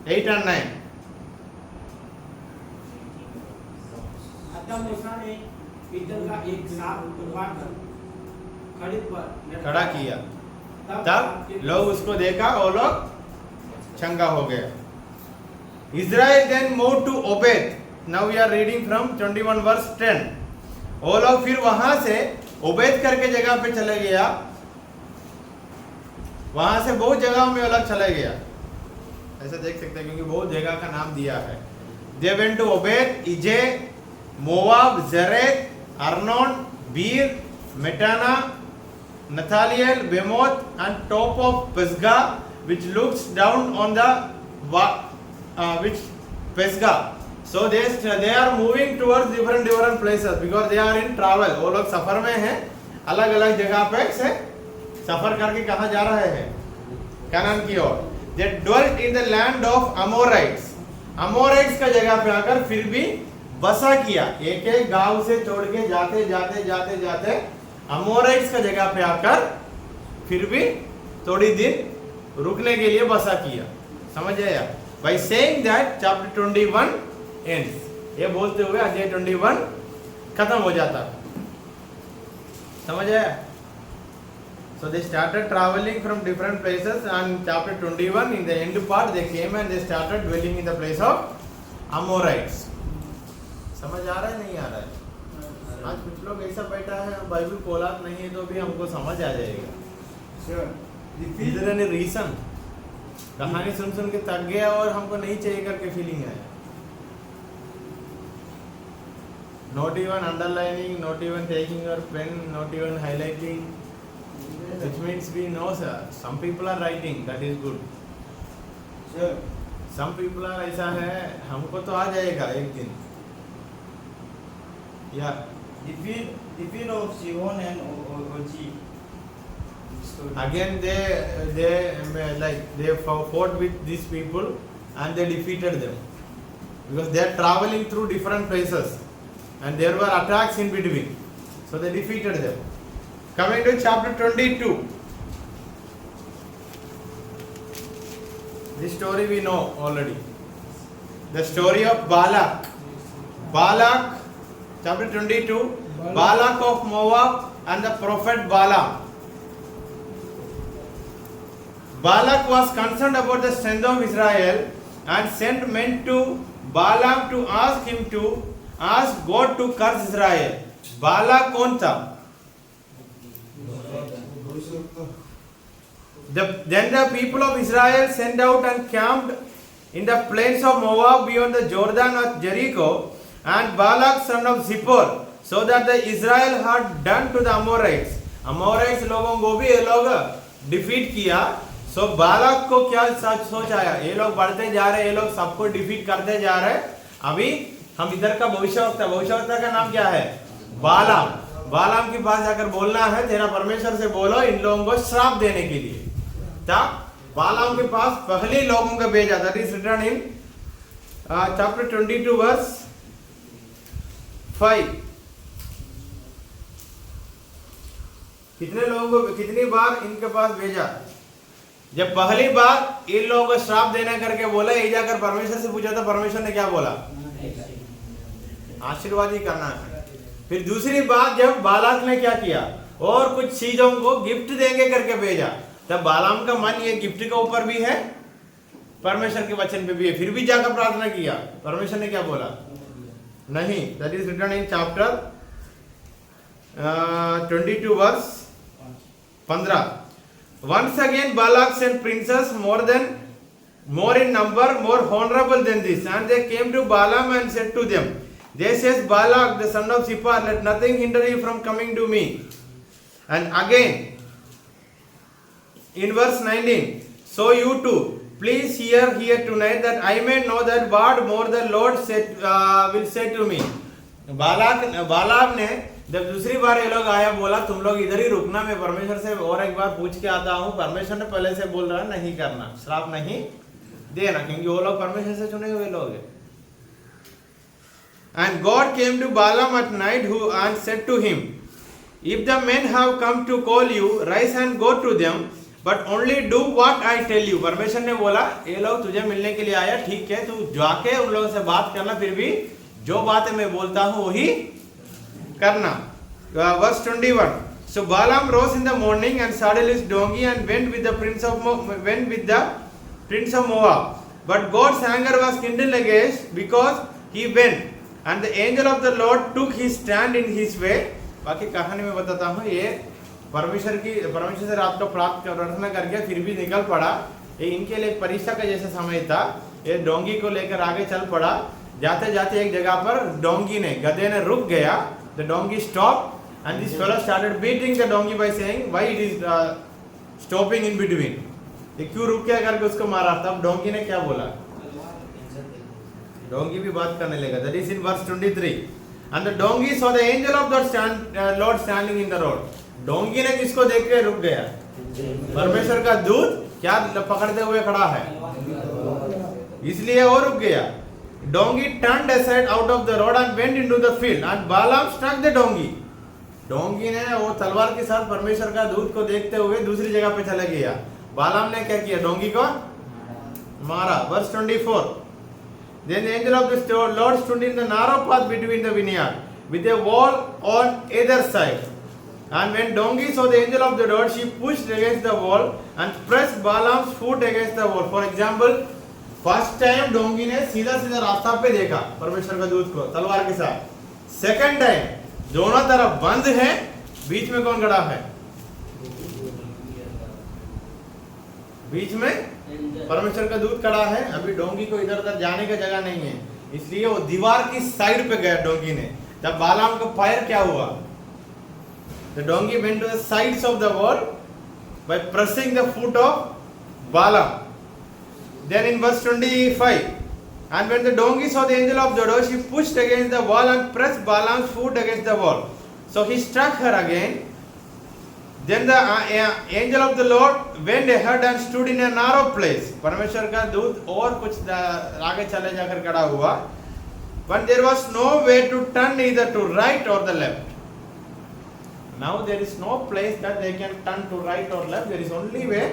Speaker 1: 8 and 9.
Speaker 5: तब मूसा ने पीतल का एक सांप उठवाकर खड़े पर
Speaker 1: खड़ा किया. तब लोग उसको देखा और लोग चंगा हो गया. Israel then moved to Obed. Now we are reading from 21 verse 10. वो लोग फिर वहां से ओबेद करके जगह पे चले गया. वहां से बहुत जगहों में अलग चले गया. ऐसा देख सकते हैं क्योंकि बहुत जगह का नाम दिया है. They went to Obed, Ije, Moab, Zereth, Arnon, Bir, Metana, Nathaliel, Bemoth, and top of Pisgah, which looks down on the which Pisgah. So they are moving towards different places because they are in travel. वो लोग सफर में हैं. अलग अलग जगह पे से सफर करके कहाँ जा रहे हैं? कनान की ओर. They dwelt in the land of Amorites. Amorites का जगह पे आकर फिर भी बसा किया. एक एक गांव से छोड़ के जाते अमोराइट्स का जगह पे आकर फिर भी थोड़ी दिन रुकने के लिए बसा किया. समझ आया? By saying that chapter 21 ends. ये बोलते हुए अध्याय 21 खत्म हो जाता. समझ आया? So they started traveling from different places, and chapter 21 in the end part they came and they started dwelling in the place of Amorites. समझ आ रहा है नहीं आ रहा है? आज कुछ लोग ऐसा बैठा है बाइबल खोलात नहीं है तो भी हमको समझ आ जाएगा. Is there any reason? कहानी सुन के थक गया और हमको नहीं चाहिए करके फीलिंग है. Not even underlining, not even taking your pen, not even highlighting, which means we know sir. Some people are writing, that is good.
Speaker 6: Sure.
Speaker 1: Some people are ऐसा है हमको तो आ जाएगा एक दिन. Yeah.
Speaker 6: Defeat of Sihon and Og.
Speaker 1: Again they fought with these people and they defeated them because they are traveling through different places and there were attacks in between, so they defeated them. Coming to chapter 22, this story we know already. The story of Balak. Chapter 22, Balak of Moab and the prophet Balaam. Balak was concerned about the strength of Israel and sent men to Balaam to ask him to ask God to curse Israel. Balak कौन था? Then the people of Israel sent out and camped in the plains of Moab beyond the Jordan at Jericho, and Balak son of Zippor, so that the Israel had done to the Amorites. Amorites लोगों को भी ये लोग defeat किया. सो बालक को क्या सोच आया? ये लोग बढ़ते जा रहे, ये लोग सबको डिफीट करते जा रहे. अभी हम इधर का भविष्यवक्ता का नाम क्या है? बालाम. बालाम के पास जाकर बोलना है तेरा परमेश्वर से बोलो इन लोगों को श्राप देने के लिए। तब बालाम के पास पहले लोगों को भेजा, that is written in chapter 22 verse 5। कितने लोगों को कितनी बार इनके पास भेजा? जब पहली बार इन लोगों को श्राप देने करके बोला, ये जाकर परमेश्वर से पूछा था, परमेश्वर ने क्या बोला? आशीर्वाद ही करना है। फिर दूसरी बात जब बालाक ने क्या किया, और कुछ चीजों को गिफ्ट देंगे करके भेजा, तब बालाम का मन ये गिफ्ट के ऊपर भी है, परमेश्वर के वचन पे भी है। फिर भी जाकर प्रार्थना किया, परमेश्वर ने क्या बोला? नहीं। That is written in chapter 22 verse 15। Once again Balak sent princes more in number, more honorable than this, and they came to Balaam and said to them, "They says Balak the son of Zippor, let nothing hinder you from coming to me." And again in verse 19, "So you too, please hear here tonight, that I may know that what more the Lord will say to me." Balak ने जब दूसरी बार ये लोग आया, बोला तुम लोग इधर ही रुकना, मैं परमेश्वर से और एक बार पूछ के आता हूँ। परमेश्वर ने पहले से बोल रहा है नहीं करना, श्राप नहीं देना, क्योंकि वो लोग परमेश्वर से चुने हुए लोग हैं। And God came to Balaam at night and said to him, "If the men have come to call you, rise and go to them, but only do what I tell you." परमेश्वर ने बोला ये लोग तुझे मिलने के लिए आया, ठीक है, तू जाके उन लोगों से बात करना, फिर भी जो बातें मैं बोलता हूँ वही करना। Verse 21. So Balaam rose in the morning and saddled his donkey and went with the prince of Moab. But God's anger was kindled against because he went, and the angel of the Lord took his stand in his way. बाकी कहानी में बताता हूँ, ये परमेश्वर से रात को प्रार्थना करके फिर भी निकल पड़ा। ये इनके लिए परीक्षा का जैसा समय था। ये डोंगी को लेकर आगे चल पड़ा। जाते जाते एक जगह पर गधे ने रुक गया। The donkey stopped, and this fellow started beating the donkey by saying, "Why it is stopping in between?" ये क्यों रुक गया करके उसको मारा। तब डोंकी ने क्या बोला? डोंकी भी बात करने लगा। That is in verse 23. And the donkey saw the angel of the Lord standing in the road. Donkey ने किसको देख के रुक गया? परमेश्वर का दूत क्या पकड़ते हुए खड़ा है, इसलिए वो रुक गया। Donkey turned aside out of the road and went into the field, and Balaam struck the donkey. Donkey ने वो तलवार के साथ परमेश्वर का दूत को देखते हुए दूसरी जगह पे चला गया। बालाम ने क्या किया? डोंकी को मारा। Verse 24. Then the angel of the Lord stood in the narrow path between the vineyard, with a wall on either side. And when donkey saw the angel of the Lord, she pushed against the wall and pressed Balaam's foot against the wall. For example, first time डोंगी ने सीधा सीधा रास्ता पे देखा परमेश्वर का दूत को तलवार के साथ। सेकंड टाइम दोनों तरफ बंद है, बीच में कौन खड़ा है? बीच में परमेश्वर का दूत खड़ा है। अभी डोंगी को इधर उधर जाने का जगह नहीं है, इसलिए वो दीवार की साइड पे गया डोंगी ने। तब बालाम को फायर क्या हुआ? The donkey went to the sides of the wall by pressing the foot of Balaam. Then in verse 25, and when the donkey saw the angel of the Lord, she pushed against the wall and pressed Balaam's foot against the wall. So he struck her again. Then the angel of the Lord went ahead and stood in a narrow place. परमेश्वर का दूत और कुछ आगे चले जाकर खड़ा हुआ। But there was no way to turn either to right or the left. Now there is no place that they can turn to right or left. There is only way.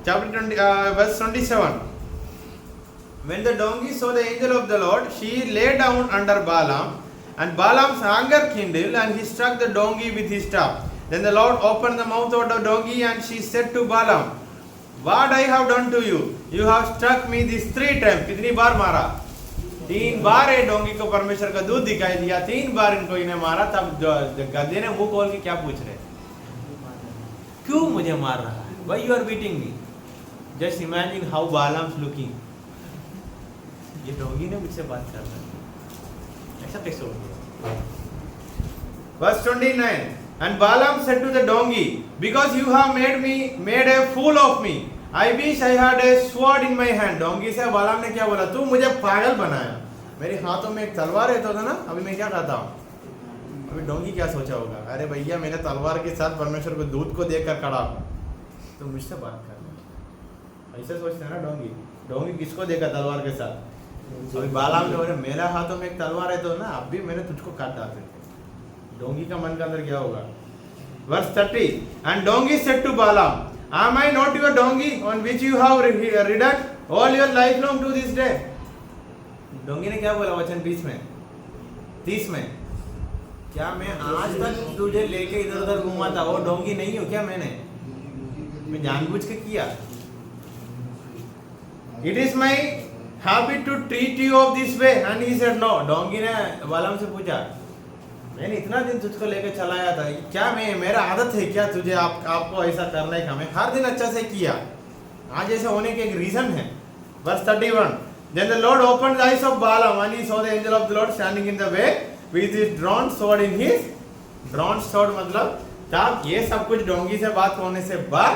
Speaker 1: Chapter 20, verse 27. When the donkey saw the angel of the Lord, she lay down under Balaam, and Balaam's anger kindled, and he struck the donkey with his staff. Then the Lord opened the mouth of the donkey, and she said to Balaam, "What I have done to you? You have struck me these 3 times." कितनी बार मारा? 3 बार ये डोंगी को परमेश्वर का दूत दिखाई दिया, 3 बार इनको इन्हें मारा। तब गधे ने मुंह खोल के क्या पूछ रहे? क्यों मुझे मार रहा है? Why you are beating me? Just imagine how Balaam's looking. ये डोंगी ने मुझसे बात कर रहा है, ऐसा कैसे हो गया? Verse 29. And Balaam said to the donkey, "Because you have made a fool of me, I wish I had a sword in my hand." डोंगी से बालाम ने क्या बोला? तू मुझे पागल बनाया, मेरे हाथों में एक तलवार है तो था ना, अभी मैं क्या कहता हूँ? अभी डोंगी क्या सोचा होगा, अरे भैया मैंने तलवार के साथ परमेश्वर को दूत को देखकर खड़ा हूँ, तो मुझसे बात कर रहे, ऐसे सोचते हैं ना डोंगी। डोंगी किसको देखा तलवार के साथ? अभी बालाम जो है, मेरे हाथों में एक तलवार है तो ना अब भी मैंने तुझको काट डाल देते। डोंगी का मन के अंदर क्या होगा? Verse 30, and donkey said to Balaam, am I not your donkey on which you have ridden all your life long to this day? डोंगी ने क्या बोला वचन 20 में 30 में, क्या मैं आज तक तुझे लेके इधर उधर घुमा था, वो डोंगी नहीं हूँ क्या? मैं जानबूझ के किया। It is my habit to treat you of this way, and he said no. डोंगी ने बालाम से पूछा, मैंने इतना दिन तुझको लेके चलाया था, क्या मेरा आदत है क्या तुझे आपको ऐसा करने का? मैं हर दिन अच्छा से किया, आज ऐसा होने के एक रीजन है। Verse 31, then the Lord opened the eyes of Balaam and he saw the angel of the Lord standing in the way with his drawn sword in his drawn sword, मतलब तब ये सब कुछ डोंगी से बात होने से बाद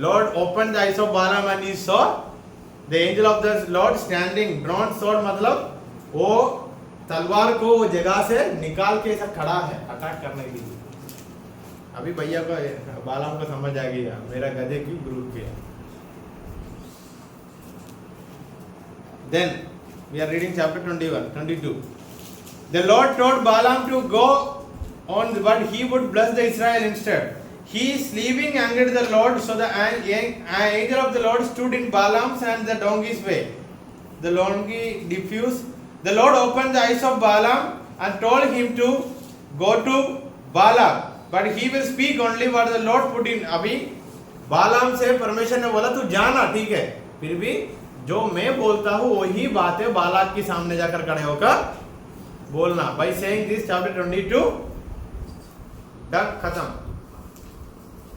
Speaker 1: Lord opened the eyes of Balaam and he saw the angel of the Lord standing, drawn sword मतलब वो तलवार को वो जगह से निकाल के ऐसा खड़ा है अटैक करने के लिए। अभी भैया को बालाम को समझ आ गया मेरा गधे क्यों ग्रुप के। Then we are reading chapter 22. The Lord told Balaam to go on, but he would bless the Israel instead. He is leaving angered the Lord, so the angel of the Lord stood in Balaam's and the donkey's way. The donkey diffused. The Lord opened the eyes of Balaam and told him to go to Balak, but he will speak only what the Lord put in. अभी बालाम से परमेश्वर ने बोला तू जाना, ठीक है, फिर भी जो मैं बोलता हूँ वही बातें बालाक के सामने जाकर खड़े होकर बोलना। By saying this, chapter 22 done, खत्म।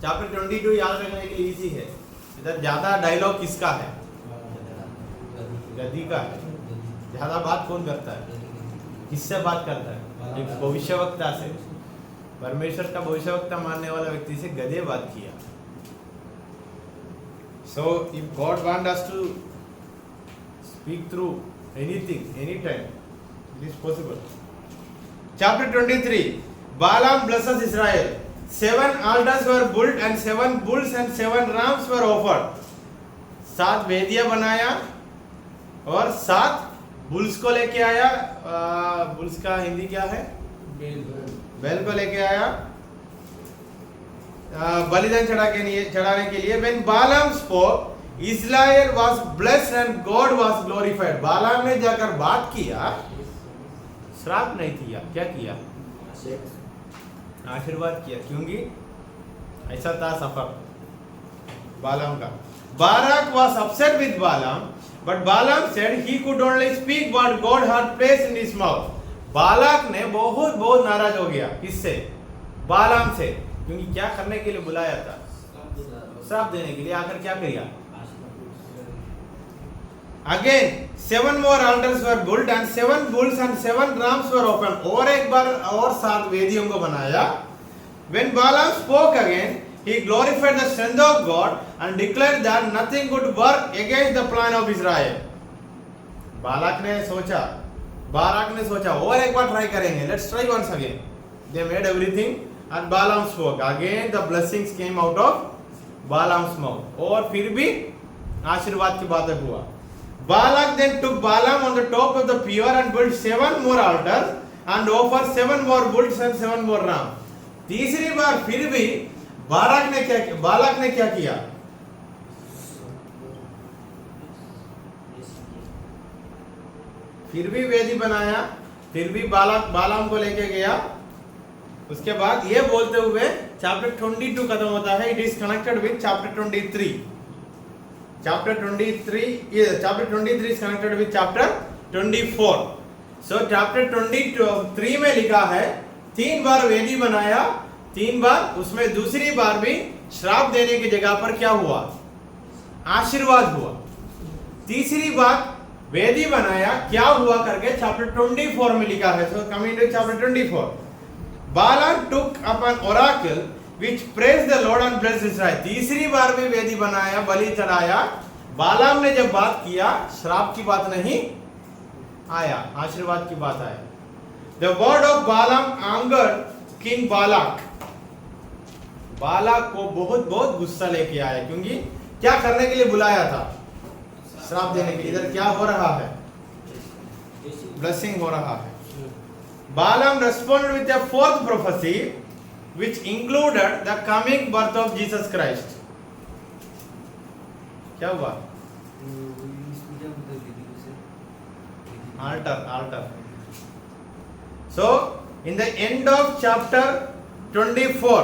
Speaker 1: चैप्टर 22 याद रखने के लिए इजी है। इधर ज्यादा डायलॉग किसका है? गद्दी का है। ज्यादा बात कौन करता है? किससे बात करता है? एक भविष्यवक्ता से। परमेश्वर का भविष्यवक्ता मानने वाला व्यक्ति से गधे बात किया। So if God wants us to speak through anything, anytime, it is possible. Chapter 23. Balaam blesses Israel. 7 altars were built and 7 bulls and 7 rams were offered. 7 वेदियां बनाया और 7 बुल्स को लेके आया। बुल्स का हिंदी क्या है? बैल को लेके आया बलिदान चढ़ाने के लिए। When Balaam spoke, Israel was blessed and God was glorified. बालाम ने जाकर बात किया, श्राप नहीं किया, क्या किया? आशीर्वाद किया, क्योंकि ऐसा था सफर बालाम का। Barak was upset with Balaam, but Balaam said he could only speak what God had placed in his mouth. Balak ने बहुत नाराज हो गया, किससे? बालाम से, क्योंकि क्या करने के लिए बुलाया था? श्राप देने के लिए। आकर क्या किया? Again 7 more altars were built and 7 bulls and 7 rams were offered. और एक बार और 7 वेदियों को बनाया। When Balaam spoke again, he glorified the strength of God and declared that nothing could work against the plan of Israel. Balak ने सोचा और एक बार ट्राई करेंगे, let's try once again. They made everything and Balaam spoke. Again the blessings came out of Balaam's mouth. और फिर भी आशीर्वाद की बातें हुआ। Balak then took Balaam on the top of the pier and built 7 more altars and offered 7 more bulls and 7 more rams. तीसरी बार फिर भी बालाक ने क्या किया? फिर भी वेदी बनाया, फिर भी बालाम को लेके गया। उसके बाद ये बोलते हुए चैप्टर 22 खत्म होता है। It is connected with chapter 23। Chapter 23 is connected with chapter 24. So chapter 23 में लिखा है 3 बार वेदी बनाया, 3 बार उसमें दूसरी बार भी श्राप देने की जगह पर क्या हुआ? आशीर्वाद हुआ। तीसरी बार वेदी बनाया, क्या हुआ करके चैप्टर 24 में लिखा है। So coming to chapter 24, Balaam took up an oracle which praised the Lord and blessed Israel. तीसरी बार भी वेदी बनाया, बलि चढ़ाया। बालाम ने जब बात किया, श्राप की बात नहीं आया, आशीर्वाद की बात आया। The word of Balaam angered king Balak, Balak को बहुत बहुत गुस्सा लेके आया, क्योंकि क्या करने के लिए बुलाया था? श्राप देने के लिए। इधर क्या हो रहा है? ब्लेसिंग हो रहा है। Balaam responded with a fourth prophecy which included the coming birth of Jesus Christ. क्या हुआ? Altar. So in the end of chapter 24,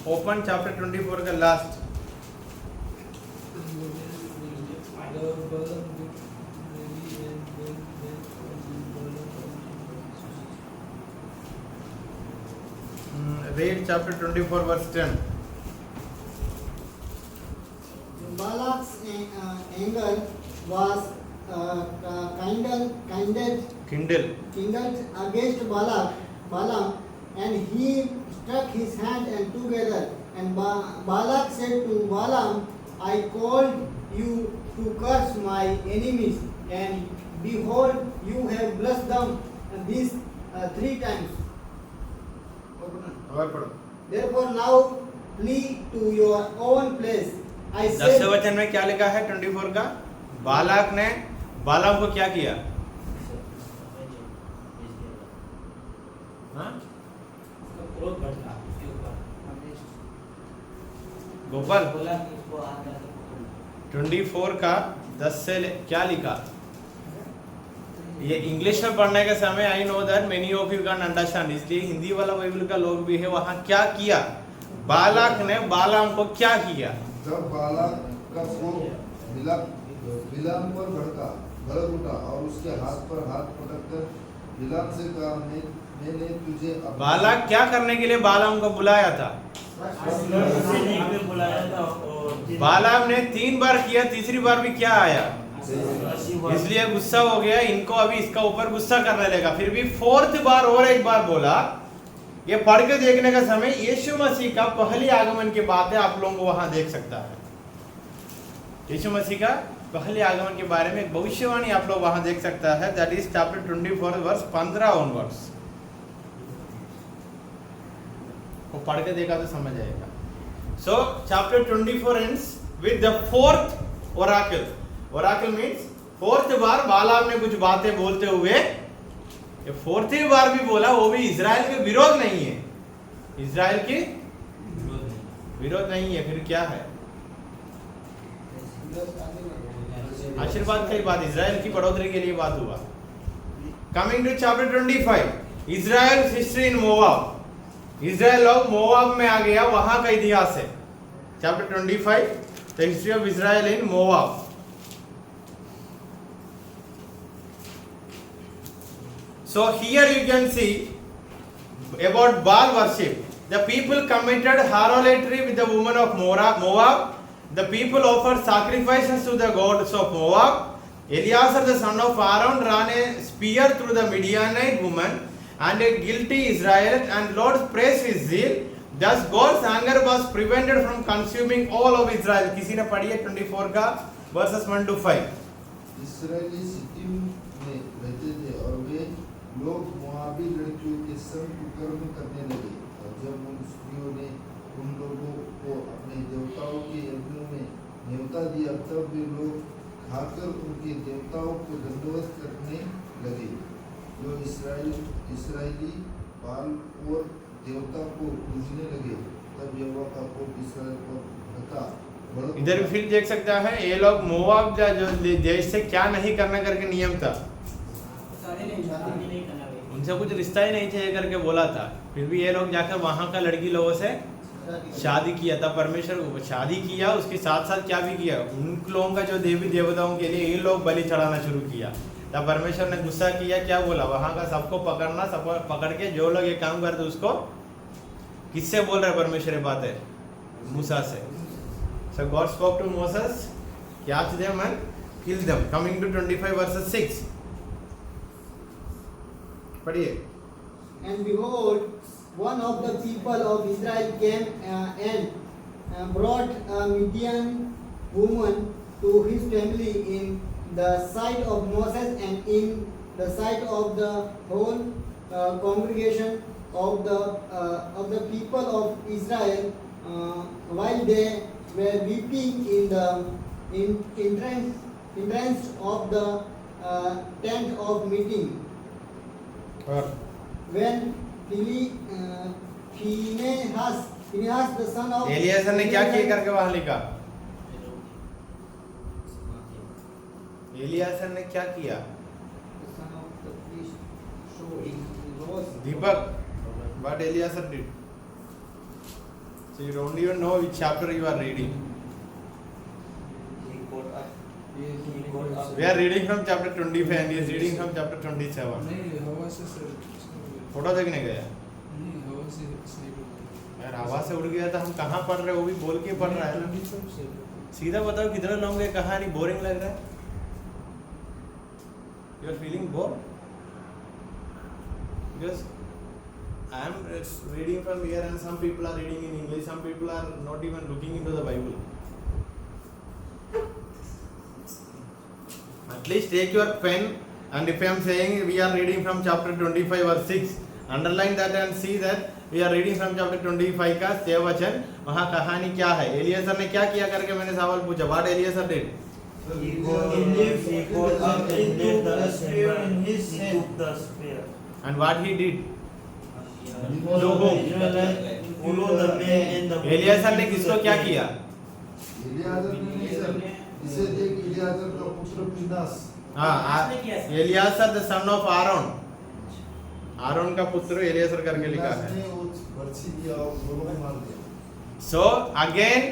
Speaker 1: open chapter 24 का last. Read chapter 24 verse 10.
Speaker 2: Balak's anger was kindled against Balaam, and he struck his hand and together. And Balak said to Balaam, I called you to curse my enemies, and behold, you have blessed them these 3 times. Therefore now flee to your own place. I said.
Speaker 1: 10 वचन में क्या लिखा है 24 का? Balak ने बालाम को क्या किया?
Speaker 5: क्रोध बढ़ता उसके ऊपर।
Speaker 1: गोपाल
Speaker 5: बोला कि उसको आग लगा।
Speaker 1: 24 का 10 से क्या लिखा? ये इंग्लिश में पढ़ने के समय I know that many of you can understand, इसलिए हिंदी वाला बाइबल का लोग भी है। वहां क्या किया? बालाक ने बालाम को क्या किया?
Speaker 3: जब बालाक का कोप बिलाम पर भड़क उठा और उसके हाथ पर हाथ पटककर बिलाम से कहा, मैंने तुझे
Speaker 1: बालाक क्या करने के लिए बालाम को बुलाया था? बालाम ने 3 बार किया, तीसरी बार भी क्या आया? इसलिए गुस्सा हो गया। इनको अभी इसका ऊपर गुस्सा करने लगा। फिर भी 4th बार और एक बार बोला। ये पढ़ के देखने का समय यीशु मसीह का पहली आगमन की बात है, आप लोगों को वहां देख सकता है। यीशु मसीह का पहले आगमन के बारे में एक भविष्यवाणी आप लोग वहां देख सकता है। That is chapter 24 verse 15 onwards. वो पढ़ के देखा तो समझ आएगा। So chapter 24 ends with the 4th oracle. Oracle means 4th बार बालाम ने कुछ बातें बोलते हुए, ये 4th बार भी बोला, वो भी इजराइल के विरोध नहीं है। इजराइल की विरोध नहीं है, फिर क्या है? आशीर्वाद की बात, इजराइल की बढ़ोतरी के लिए बात हुआ। Coming to chapter 25, Israel history in Moab. Israel लोग मोआब में आ गया, वहां का इतिहास है। Chapter 25, the history of Israel in Moab. So here you can see about Baal worship. The people committed harlotry with the woman of Moab. The people offered sacrifices to the gods of Moab. Eleazar the son of Aaron ran a spear through the Midianite woman and a guilty Israel, and Lord praised his zeal. Thus God's anger was prevented from consuming all of Israel. किसी ने पढ़ी है 24 का verses 1 to 5.
Speaker 3: Israeli Sikkim में रहते थे और वे लोग मोआबी लड़कियों के संग कुकर्म करने लगे। और जब उन स्त्रियों ने उन लोगों को अपने देवताओं के यज्ञों में न्योता दिया, तब वे लोग खाकर उनके देवताओं को दंडवत करने लगे। जो इसराइली बाल और देवता को पूजने लगे, तब यहोवा का कोप इसराइल पर भड़का।
Speaker 1: इधर फिर देख सकता है, ये लोग मोआब जो देश से क्या नहीं करना करके नियम था, उनसे कुछ रिश्ता ही नहीं चाहिए करके बोला था। फिर भी ये लोग जाकर वहां का लड़की लोगों से शादी किया था। परमेश्वर शादी किया, उसके साथ साथ क्या भी किया, उन लोगों का जो देवी देवताओं के लिए ये लोग बलि चढ़ाना शुरू किया। तब परमेश्वर ने गुस्सा किया, क्या बोला? वहां का सबको पकड़ना, सब पकड़ के जो लोग ये काम करते उसको, किससे बोल रहे परमेश्वर ये बातें? मूसा से। So God spoke to Moses, catch them and kill them. Coming to 25 verses 6. पढ़िए।
Speaker 2: And behold, one of the people of Israel came and brought a Midian woman to his family in the sight of Moses and in the sight of the whole congregation of the people of Israel while they were weeping in the entrance of the tent of meeting.
Speaker 1: और
Speaker 2: When Phinehas, the son of
Speaker 1: एलियासर ने क्या किया करके वहां लिखा? एलियासर ने क्या किया?
Speaker 2: the son of the priest, so he rose.
Speaker 1: Deepak, what Eliasar did? So you don't even know which chapter you are reading. We are reading from chapter 25 and he is reading from chapter 27.
Speaker 7: नहीं हवा से sir
Speaker 1: photo देखने गया
Speaker 7: नहीं हवा से snipe
Speaker 1: यार, हवा से उड़ गया था। हम कहाँ पढ़ रहे, वो भी बोल के पढ़ रहा है ना। सीधा बताओ कितने लोगों के कहानी बोरिंग लग रहा है? You are feeling bored? Because I am reading from here and some people are reading in English, some people are not even looking into the Bible. At least take your pen and if I am saying we are reading from chapter 25 verse 6, underline that and see that we are reading from chapter 25 का 6 वचन। वहाँ कहानी क्या है? एलियासर ने क्या किया करके मैंने सवाल पूछा। What Eliasar did?
Speaker 6: He got up and took the spear in his hand.
Speaker 1: And what he did?
Speaker 6: लोगों Israelites follow the way and the
Speaker 1: एलियासर ने किसको क्या किया?
Speaker 3: इलियाजर ने नहीं सर, इसे देख इलियाजर का पुत्र फिनेहास।
Speaker 1: हाँ, Eleazar the son of Aaron. Aaron का पुत्र एलियासर करके लिखा
Speaker 3: फिनेहास
Speaker 1: है।
Speaker 3: ने वो बर्छी दिया और दोनों को मार दिया।
Speaker 1: So again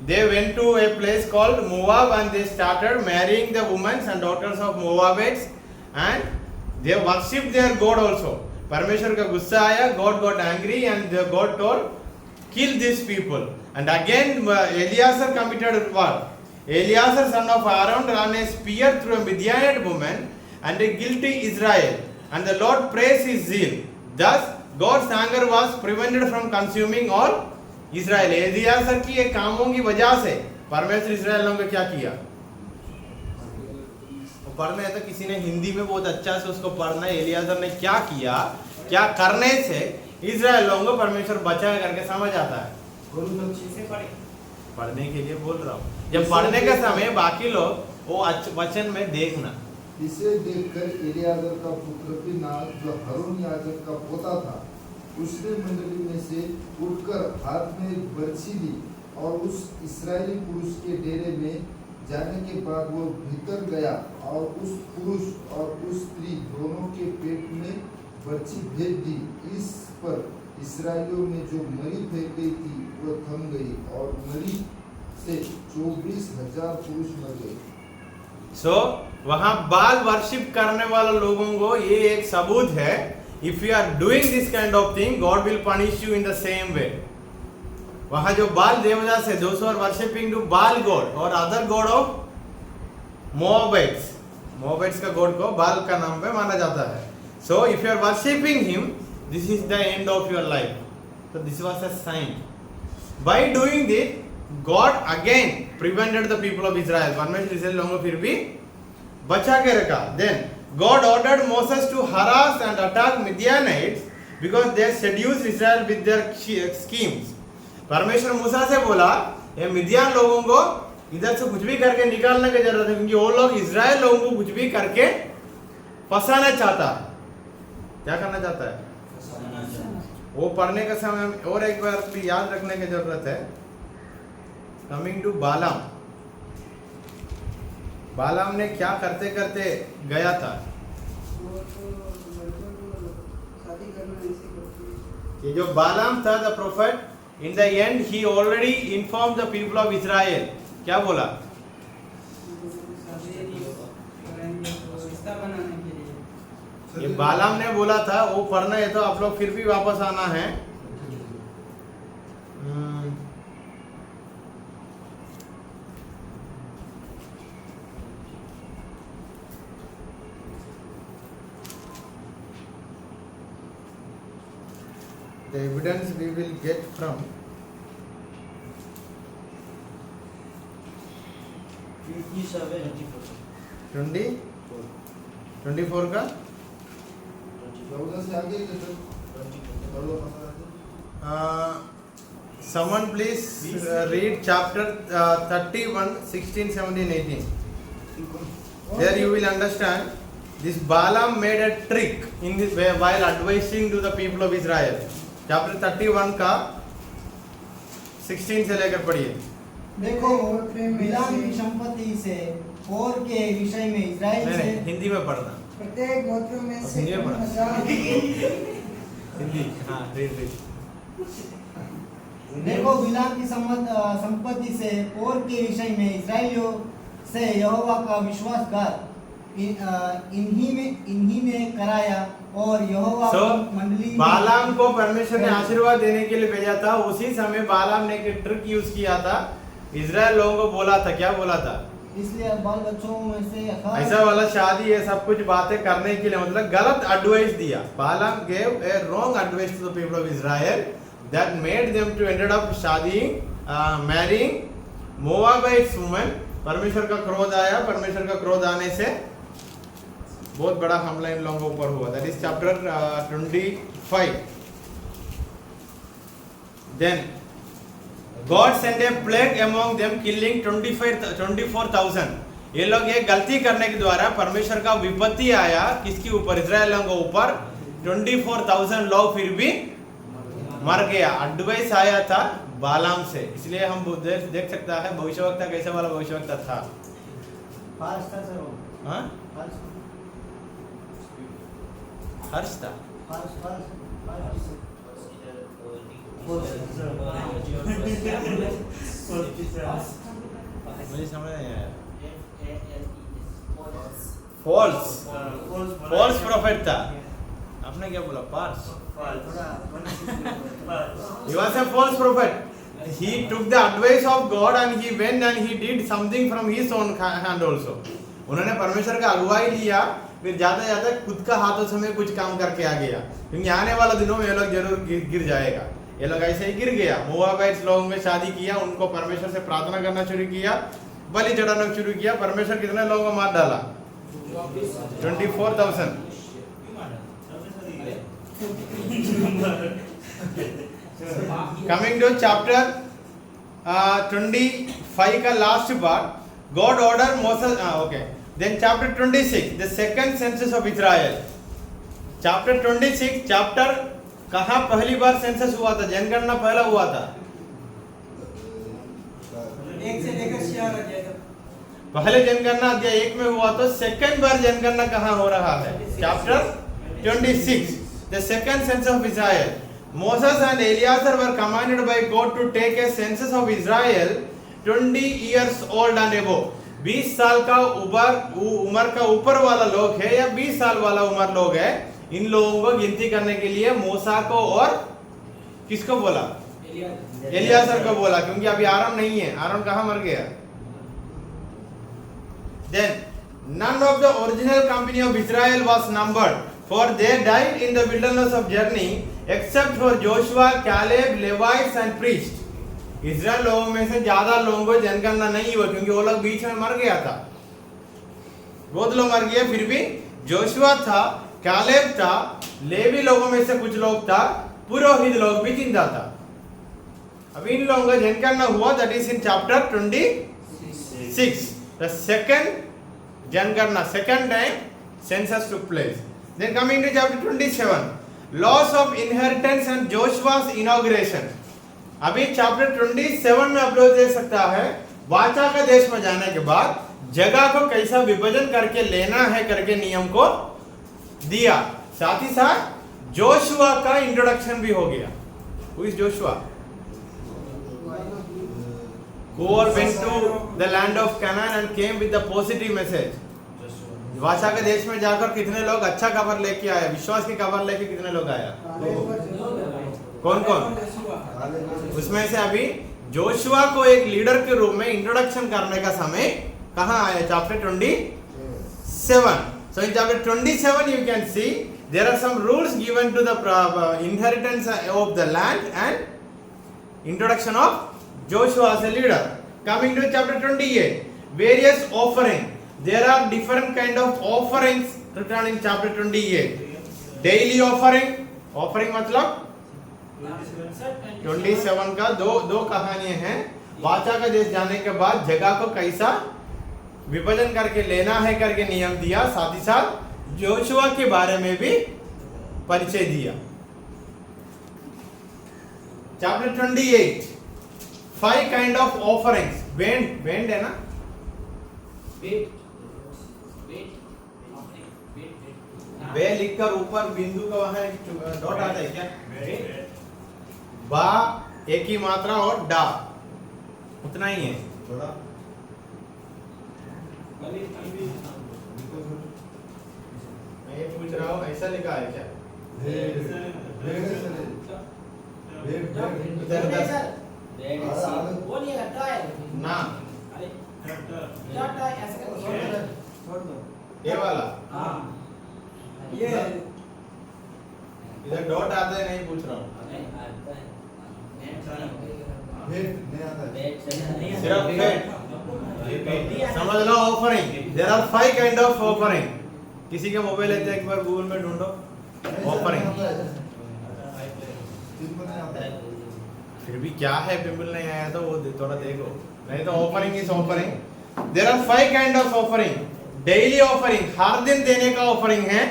Speaker 1: they went to a place called Moab and they started marrying the women and daughters of Moabites and they worshipped their God also. परमेश्वर का गुस्सा आया, God got angry and God told kill these people. And again Eliasar committed what? Eliasar son of Aaron ran a spear through a Midianite woman and a guilty Israel. And the Lord praised his zeal. Thus God's anger was prevented from consuming all Israel. एलियासर की ये कामों की वजह से परमेश्वर इस्राएल लोगों को क्या किया? पढ़ना है तो किसी ने हिंदी में बहुत अच्छा से उसको पढ़ना है। एलियासर ने क्या किया, क्या करने से इस्राएल लोगों को परमेश्वर बचा करके समझ आता है। पढ़ने के लिए बोल रहा हूँ। जब पढ़ने का समय बाकी लोग वो वचन में देखना।
Speaker 3: इसे देखकर इलियाजर का पुत्र फिनेहास जो हारून याजक का पोता था, उसने मंडली में से उठकर हाथ में बर्छी ली और उस इस्राएली पुरुष के डेरे में जाने के बाद वो भीतर गया और उस पुरुष और उस स्त्री दोनों के पेट में बर्छी भेज दी। इस पर इस्राएलियों में जो मरी फेंक गई थी वो थम गई और मरी से 24,000 पुरुष मर गए।
Speaker 1: सो वहां बाल वर्शिप करने वाले लोगों को ये एक सबूत है। If you are doing this kind of thing, God will punish you in the same way. वहां जो बाल देवदास है, those are worshipping to Baal god और other god of Moabites. Moabites का गॉड को बाल का नाम पे माना जाता है। So if you are worshipping him, this is the end of your life. So this was a sign. By doing this, God again prevented the people of Israel. परमेश्वर इस्राएल लोगों को फिर भी बचा के रखा। Then God ordered Moses to harass and attack Midianites because they seduced Israel with their schemes. परमेश्वर मूसा से बोला, ये मिदियान लोगों को इधर से कुछ भी करके निकालने की जरूरत है, क्योंकि वो लोग इस्राएल लोगों को कुछ भी करके फंसाना चाहता है। क्या करना चाहता है? वो पढ़ने का समय और एक बार भी याद रखने की जरूरत है। कमिंग टू बालाम, बालाम ने क्या करते करते गया था? ये जो बालाम था, the prophet, in the end he already inform the people of Israel. क्या बोला? ये बालाम ने बोला था, वो पढ़ना है तो आप लोग फिर भी वापस आना है। The evidence we will get from
Speaker 6: 57
Speaker 1: 24 का
Speaker 3: 14 से आगे के sir 14
Speaker 1: someone please read chapter 31, 16, 17, 18. There you will understand this Balaam made a trick in this way while advising to the people of Israel. Chapter 31 का 16 से लेकर पढ़िए.
Speaker 2: देखो बिलाम की संपत्ति से और के विषय में इजराइल
Speaker 1: नहीं
Speaker 2: से
Speaker 1: नहीं हिंदी में पढ़ना.
Speaker 8: प्रत्येक गोत्र में से
Speaker 1: हिंदी में पढ़ा.
Speaker 8: 1000
Speaker 1: हिंदी हाँ read.
Speaker 2: देखो बिलाम की संपत्ति से और के विषय में इजराइलियों से यहोवा का विश्वासघात इन्हीं ने कराया और यहोवा
Speaker 1: So
Speaker 2: की मंडली
Speaker 1: बालाम को परमेश्वर ने आशीर्वाद देने के लिए भेजा था. उसी समय बालाम ने एक ट्रिक यूज किया था. इजराइल लोगों को बोला था, क्या बोला था?
Speaker 2: इसलिए बाल बच्चों में से
Speaker 1: ऐसा वाला शादी ये सब कुछ बातें करने के लिए मतलब गलत एडवाइस दिया. बालाम gave a wrong advice to the people of Israel that made them to ended up marrying Moabite women. परमेश्वर का क्रोध आया. परमेश्वर का क्रोध आने से बहुत बड़ा हमला इन लोगों के ऊपर हुआ. That is chapter 25. Then God sent a plague among them, killing 24,000. ये लोग ये गलती करने के द्वारा परमेश्वर का विपत्ति आया किसके ऊपर? इजराइल लोगों के ऊपर. 24,000 लोग फिर भी मर गया. एडवाइस आया था बालाम से. इसलिए हम देख सकता है भविष्यवक्ता कैसे वाला भविष्यवक्ता था.
Speaker 2: फाल्स था सर वो.
Speaker 1: हाँ?
Speaker 2: फाल्स
Speaker 1: हर्ष था.
Speaker 2: फाल्स फाल्स
Speaker 1: मुझे समझ नहीं आया. फॉल्स प्रॉफिट था. आपने क्या बोला? Parse. He was a false prophet. He took the advice of God and he went and he did something from his own hand also. उन्होंने परमेश्वर का अगुवाई लिया फिर जाते जाते खुद का हाथों से में कुछ काम करके आ गया. क्योंकि आने वाला दिनों में ये लोग जरूर गिर जाएगा. ये लोग ऐसे ही गिर गया. मोआबाइट्स लोगों में शादी किया. उनको परमेश्वर से प्रार्थना करना शुरू किया. बलि चढ़ाना शुरू किया. परमेश्वर कितने लोगों को मार डाला? 24,000. Coming to chapter 25 का last part, God ordered Moses. Okay. Then chapter 26, the second census of Israel. Chapter 26, chapter कहाँ पहली बार सेंसस हुआ था? जनगणना पहला हुआ था.
Speaker 8: एक से लेकर 6 अध्याय तक.
Speaker 1: पहले जनगणना अध्याय 1 में हुआ तो सेकंड बार जनगणना कहाँ हो रहा है? Chapter 26, the second census of Israel. Moses and Eleazar were commanded by God to take a census of Israel 20 years old and above. 20 साल का उम्र का ऊपर वाला लोग है या 20 साल वाला उम्र लोग है, इन लोगों को गिनती करने के लिए मूसा को और किसको बोला? एलियाजर को बोला. क्योंकि अभी आराम नहीं है. आराम कहाँ मर गया? Then none of the original company of Israel was numbered, for they died in the wilderness of journey, except for Joshua, Caleb, Levites and priests. Israel लोगों में से ज्यादा लोगों को जनगणना नहीं हुआ क्योंकि वो लोग बीच में मर गया था. बहुत लोग मर गए. फिर भी जोशुआ था, कैलेब था, लेवी लोगों में से कुछ लोग था, पुरोहित लोग भी जिंदा था. अब इन लोगों का जनगणना हुआ. That is in chapter 26. The second जनगणना, second time census took place. Then coming to chapter 27, laws of inheritance and Joshua's inauguration. अभी चैप्टर 27 में आप लोग देख सकता है वाचा का देश में जाने के बाद जगह को कैसा विभाजन करके लेना है करके नियम को दिया. साथ ही साथ जोशुआ का इंट्रोडक्शन भी हो गया. Who is Joshua? Who all went to the land of Canaan and came with the positive message. वाचा के देश में जाकर कितने लोग अच्छा खबर लेके आए? विश्वास की खबर लेके कितने लोग आया? कौन कौन? उसमें से अभी जोशुआ को एक लीडर के रूप में इंट्रोडक्शन करने का समय कहाँ आया? Chapter 27. So in chapter 27 you can see there are some rules given to the inheritance of the land and introduction of Joshua as a leader. Coming to chapter 28, various offering. There are different kind of offerings written in chapter 28. Daily offering, offering मतलब 27 का दो कहानियां हैं। वाचा का देश जाने के बाद जगह को कैसा विभाजन करके लेना है करके नियम दिया, साथ ही साथ जोशुआ के बारे में भी परिचय दिया। Chapter 28 5 kind of offerings. Bend है ना, बे लिखकर ऊपर बिंदु का वहां एक डॉट आता है क्या? बा एक ही मात्रा और डा उतना ही है थोड़ा। मैं ये पूछ रहा हूँ ऐसा लिखा है क्या?
Speaker 5: वो नहीं हटा है
Speaker 1: ना
Speaker 5: अरे हटा है ऐसे कर
Speaker 8: छोड़ दो।
Speaker 1: ये वाला
Speaker 5: हां
Speaker 8: ये
Speaker 1: इधर डॉट आता है, नहीं पूछ रहा हूँ। सिर्फ भेंट समझ लो। Offering, there are 5 kind of offering. किसी का मोबाइल है तो एक बार गूगल में ढूंढो ऑफरिंग। फिर भी क्या है, पिंपल नहीं आया तो वो थोड़ा देखो, नहीं तो offering is offering. There are 5 kind of offering. Daily offering, हर दिन देने का ऑफरिंग है।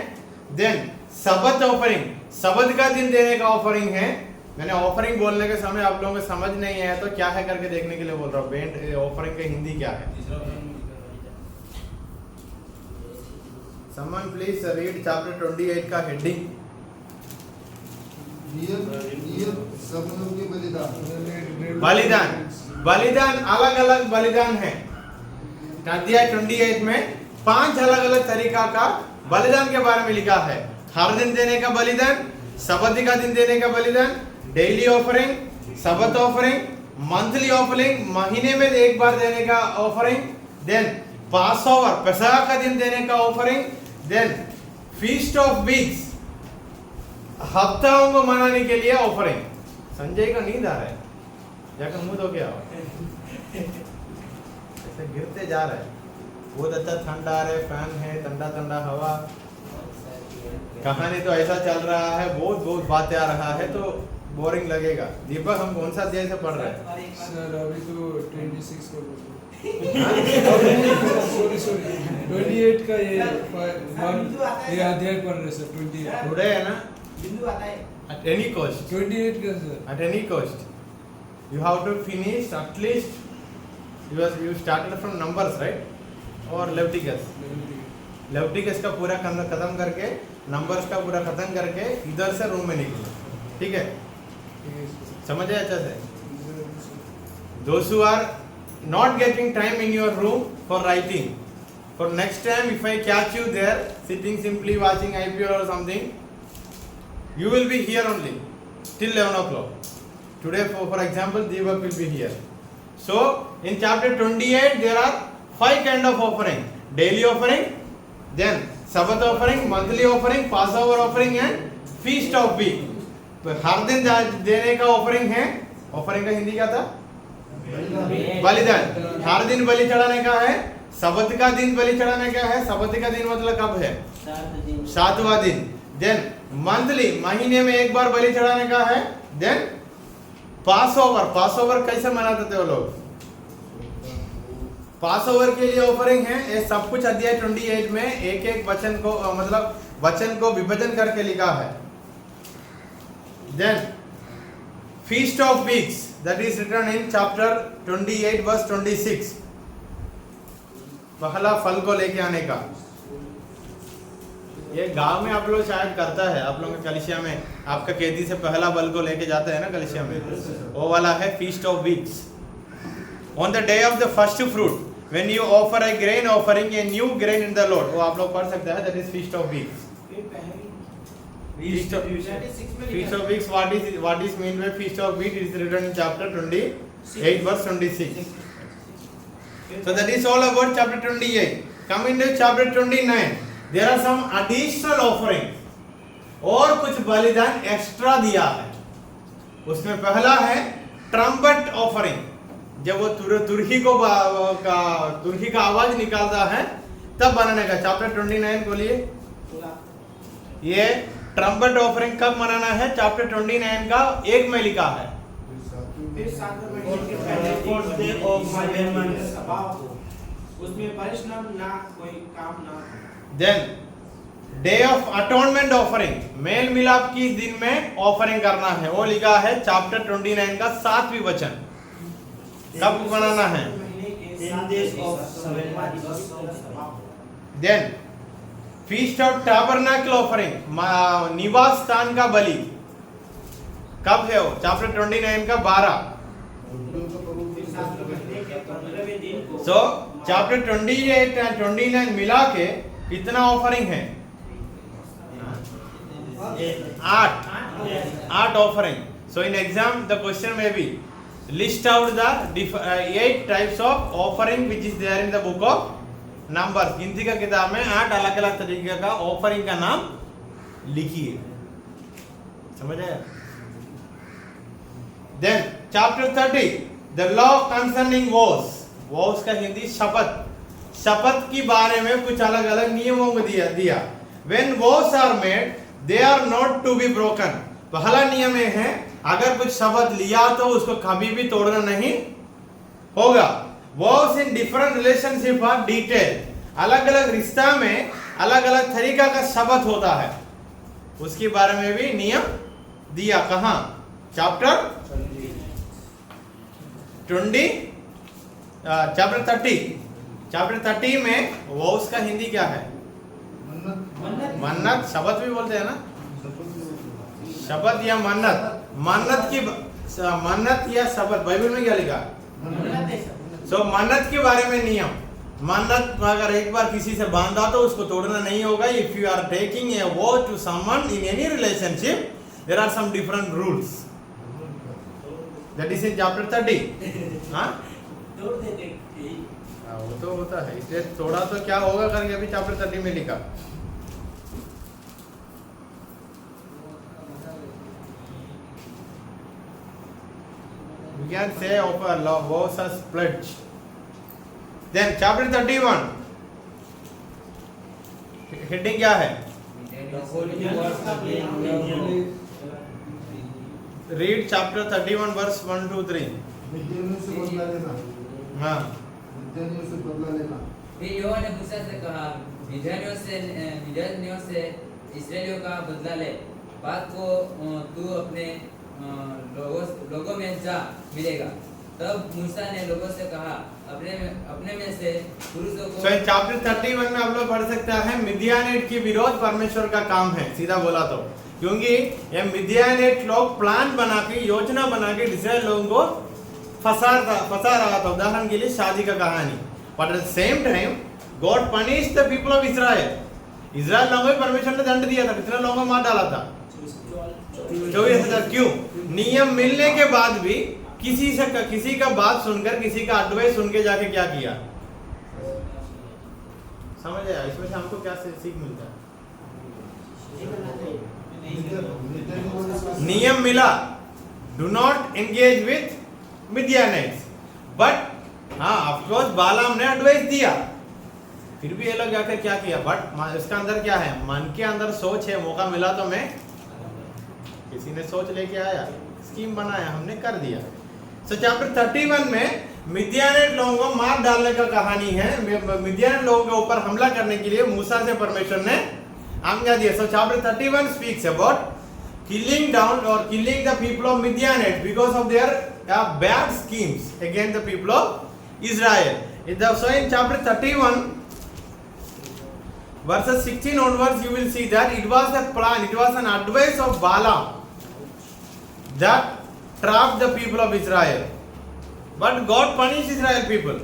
Speaker 1: देन सबत ऑफरिंग, सबत का दिन देने का ऑफरिंग है। मैंने ऑफरिंग बोलने के समय आप लोगों को समझ नहीं आया तो क्या है करके देखने के लिए बोल रहा हूँ। बेंट ऑफरिंग का हिंदी क्या है? Someone please read chapter 28 का हेडिंग।
Speaker 3: समूह के बलिदान।
Speaker 1: बलिदान अलग अलग बलिदान है। अध्याय 28 में 5 अलग अलग तरीका का बलिदान के बारे में लिखा है। हर दिन देने का बलिदान, सबत का दिन देने का बलिदान, daily offering, Sabbath offering, monthly offering, महीने में एक बार देने का offering, then passover, Pesach का दिन देने का offering, then feast of weeks, हफ्ताओं को मनाने के लिए ऑफरिंग। संजय का नींद आ रहा है, जाकर मुंह धो के आओ। ऐसे गिरते जा रहा है, बहुत अच्छा ठंडा आ रहा है, फैन है, ठंडा ठंडा हवा। कहानी तो ऐसा चल रहा है, बहुत बातें आ रहा है तो बोरिंग लगेगा। दीपक, हम कौन सा अध्याय से पढ़ रहे हैं?
Speaker 7: सर अभी तो 26 का सॉरी 28 का ये अध्याय पढ़ रहे सर। 28
Speaker 1: टुडे है ना?
Speaker 5: बिंदु आता है
Speaker 1: At any cost,
Speaker 7: 28 का sir.
Speaker 1: at any cost, you have to finish at least. You started from Numbers, right? Or Leviticus. Leviticus का पूरा खत्म करके, नंबर्स का पूरा खत्म करके इधर से रूम में निकलो, ठीक है? समझ आया अच्छे से? Those who are not getting time in your room for writing, for next time if I catch you there sitting simply watching IPL or something, you will be here only till 11 o'clock. Today for example Deepak will be here. So in chapter 28 there are 5 kind of offering: daily offering, then Sabbath offering, monthly offering, Passover offering and feast of week. तो हर दिन देने का offering है। Offering का हिंदी क्या था? बलिदान। हर दिन बलि चढ़ाने का है। सबत का दिन बलि चढ़ाने का है। सबत का दिन मतलब कब है? 7वां दिन। देन मंथली, महीने में एक बार बलि चढ़ाने का है। देन पासओवर कैसे मनाते थे वो लोग? पासओवर के लिए ऑफरिंग है। ये सब कुछ अध्याय 28 में एक एक वचन को मतलब वचन को विभाजन करके लिखा है। Then feast of weeks, that is written in chapter 28 verse 26। पहला फल को लेके आने का। ये गांव में आप लोग शायद करता है, आप लोगों के कलिसिया में आपका कैदी से पहला फल को लेके जाता है ना कलिसिया में, वो वाला है feast of weeks. On the day of the first fruit when you offer a grain offering, a new grain in the Lord, वो आप लोग पढ़ सकते हैं, that is feast of weeks. Feast of weeks, what is mean by feast of weeks? It is written in chapter 28 verse 26. So that is all about chapter 28. Coming to chapter 29, there are some additional offerings. और कुछ बलिदान extra दिया है। उसमें पहला है trumpet offering. जब वो तुरही का आवाज निकालता है तब बनाने का। चैप्टर 29 बोलिए। ये ट्रम्पेट ऑफरिंग कब मनाना है? चैप्टर 29 का 1 में लिखा है।
Speaker 5: फिर 7वें महीने के पहले
Speaker 6: Fourth day of seven months.
Speaker 5: सभा हो, उसमें परिश्रम ना कोई काम ना हो।
Speaker 1: Then day of atonement offering, मेल मिलाप की दिन में ऑफरिंग करना है, वो लिखा है चैप्टर 29 का 7वीं वचन। कब मनाना है?
Speaker 6: 10 days of 7 months.
Speaker 1: Then feast of tabernacle offering, निवास स्थान का बलि कब है? वो चैप्टर 29 का 12।
Speaker 5: फिर 7वें महीने के 15वें दिन को
Speaker 1: सो चैप्टर 28 एंड 29 मिला के कितना ऑफरिंग है? 8 offering. So in exam the question में be list out the 8 types of offering which is there in the book of Numbers. गिनती का किताब में 8 अलग अलग तरीके का ऑफरिंग का नाम लिखिए। समझ आया? Then chapter 30 the law concerning vows, vows का हिंदी शपथ। शपथ के बारे में कुछ अलग अलग नियमों को दिया। When vows are made they are not to be broken. पहला नियम ये है, अगर कुछ शपथ लिया तो उसको कभी भी तोड़ना नहीं होगा। Vows in different relationship are detail, अलग अलग रिश्ता में अलग अलग तरीका का शपथ होता है, उसके बारे में भी नियम दिया। कहां? Chapter 20 chapter 30। चैप्टर 30 में वोस का हिंदी क्या है? मन्नत। शपथ भी बोलते हैं ना, शपथ या मन्नत। मन्नत या शपथ बाइबल में क्या लिखा? सो मन्नत के बारे में नियम। मन्नत अगर एक बार किसी से बांधा तो उसको तोड़ना नहीं होगा। If you are taking a vow to someone in any relationship there are some different rules. That is in chapter 30। हाँ,
Speaker 5: तोड़ देते हैं।
Speaker 1: वो तो होता है, इसलिए तोड़ा तो क्या होगा करके अभी चैप्टर 30 में लिखा। We can say of a law was as pledge. Then chapter 31 heading क्या है? Read chapter 31 verse 1 to 3.
Speaker 3: मिद्यानियों से बदला लेना।
Speaker 1: हाँ,
Speaker 3: मिद्यानियों से बदला लेना।
Speaker 4: फिर यहोवा ने मूसा से कहा, मिद्यानियों से इस्राएलियों का बदला ले। बात को तू अपने लोगों में जा मिलेगा। तब मूसा ने लोगों से कहा, अपने में से पुरुषों को।
Speaker 1: so in chapter 31 में आप लोग पढ़ सकते हैं मिद्यानेट के विरोध परमेश्वर का काम है, सीधा बोला तो। क्योंकि ये मिद्यानेट लोग प्लान बना के, योजना बना के इस्राएल लोगों को फंसा रहा था। उदाहरण के लिए शादी का कहानी। But at the same time God punish the people of Israel. Israel लोगों को परमेश्वर ने दंड दिया था, कितने लोगों को मार डाला था? 24,000। क्यों? नियम मिलने के बाद भी किसी का बात सुनकर, किसी का एडवाइस सुन के जाके क्या किया? समझ आया? इसमें से हमको क्या सीख मिलता है? नियम मिला, do not engage with Midianites. But हाँ, ऑफ कोर्स बालाम ने एडवाइस दिया, फिर भी ये लोग जाकर क्या किया? बट इसका अंदर क्या है? मन के अंदर सोच है, मौका मिला तो मैं, किसी ने सोच लेके आया, स्कीम बनाया, हमने कर दिया। सो चैप्टर 31 में मिद्यानिट लोगों को मार डालने का कहानी है। मिद्यानिट लोगों के ऊपर हमला करने के लिए मूसा से परमेश्वर ने आज्ञा दिया। सो chapter 31 speaks about killing down or killing the people of Midianite because of their bad schemes against the people of Israel. So in chapter 31 verses 16 onwards you will see that it was a plan, it was an advice of Balaam that trapped the people of Israel. But God punished Israel people.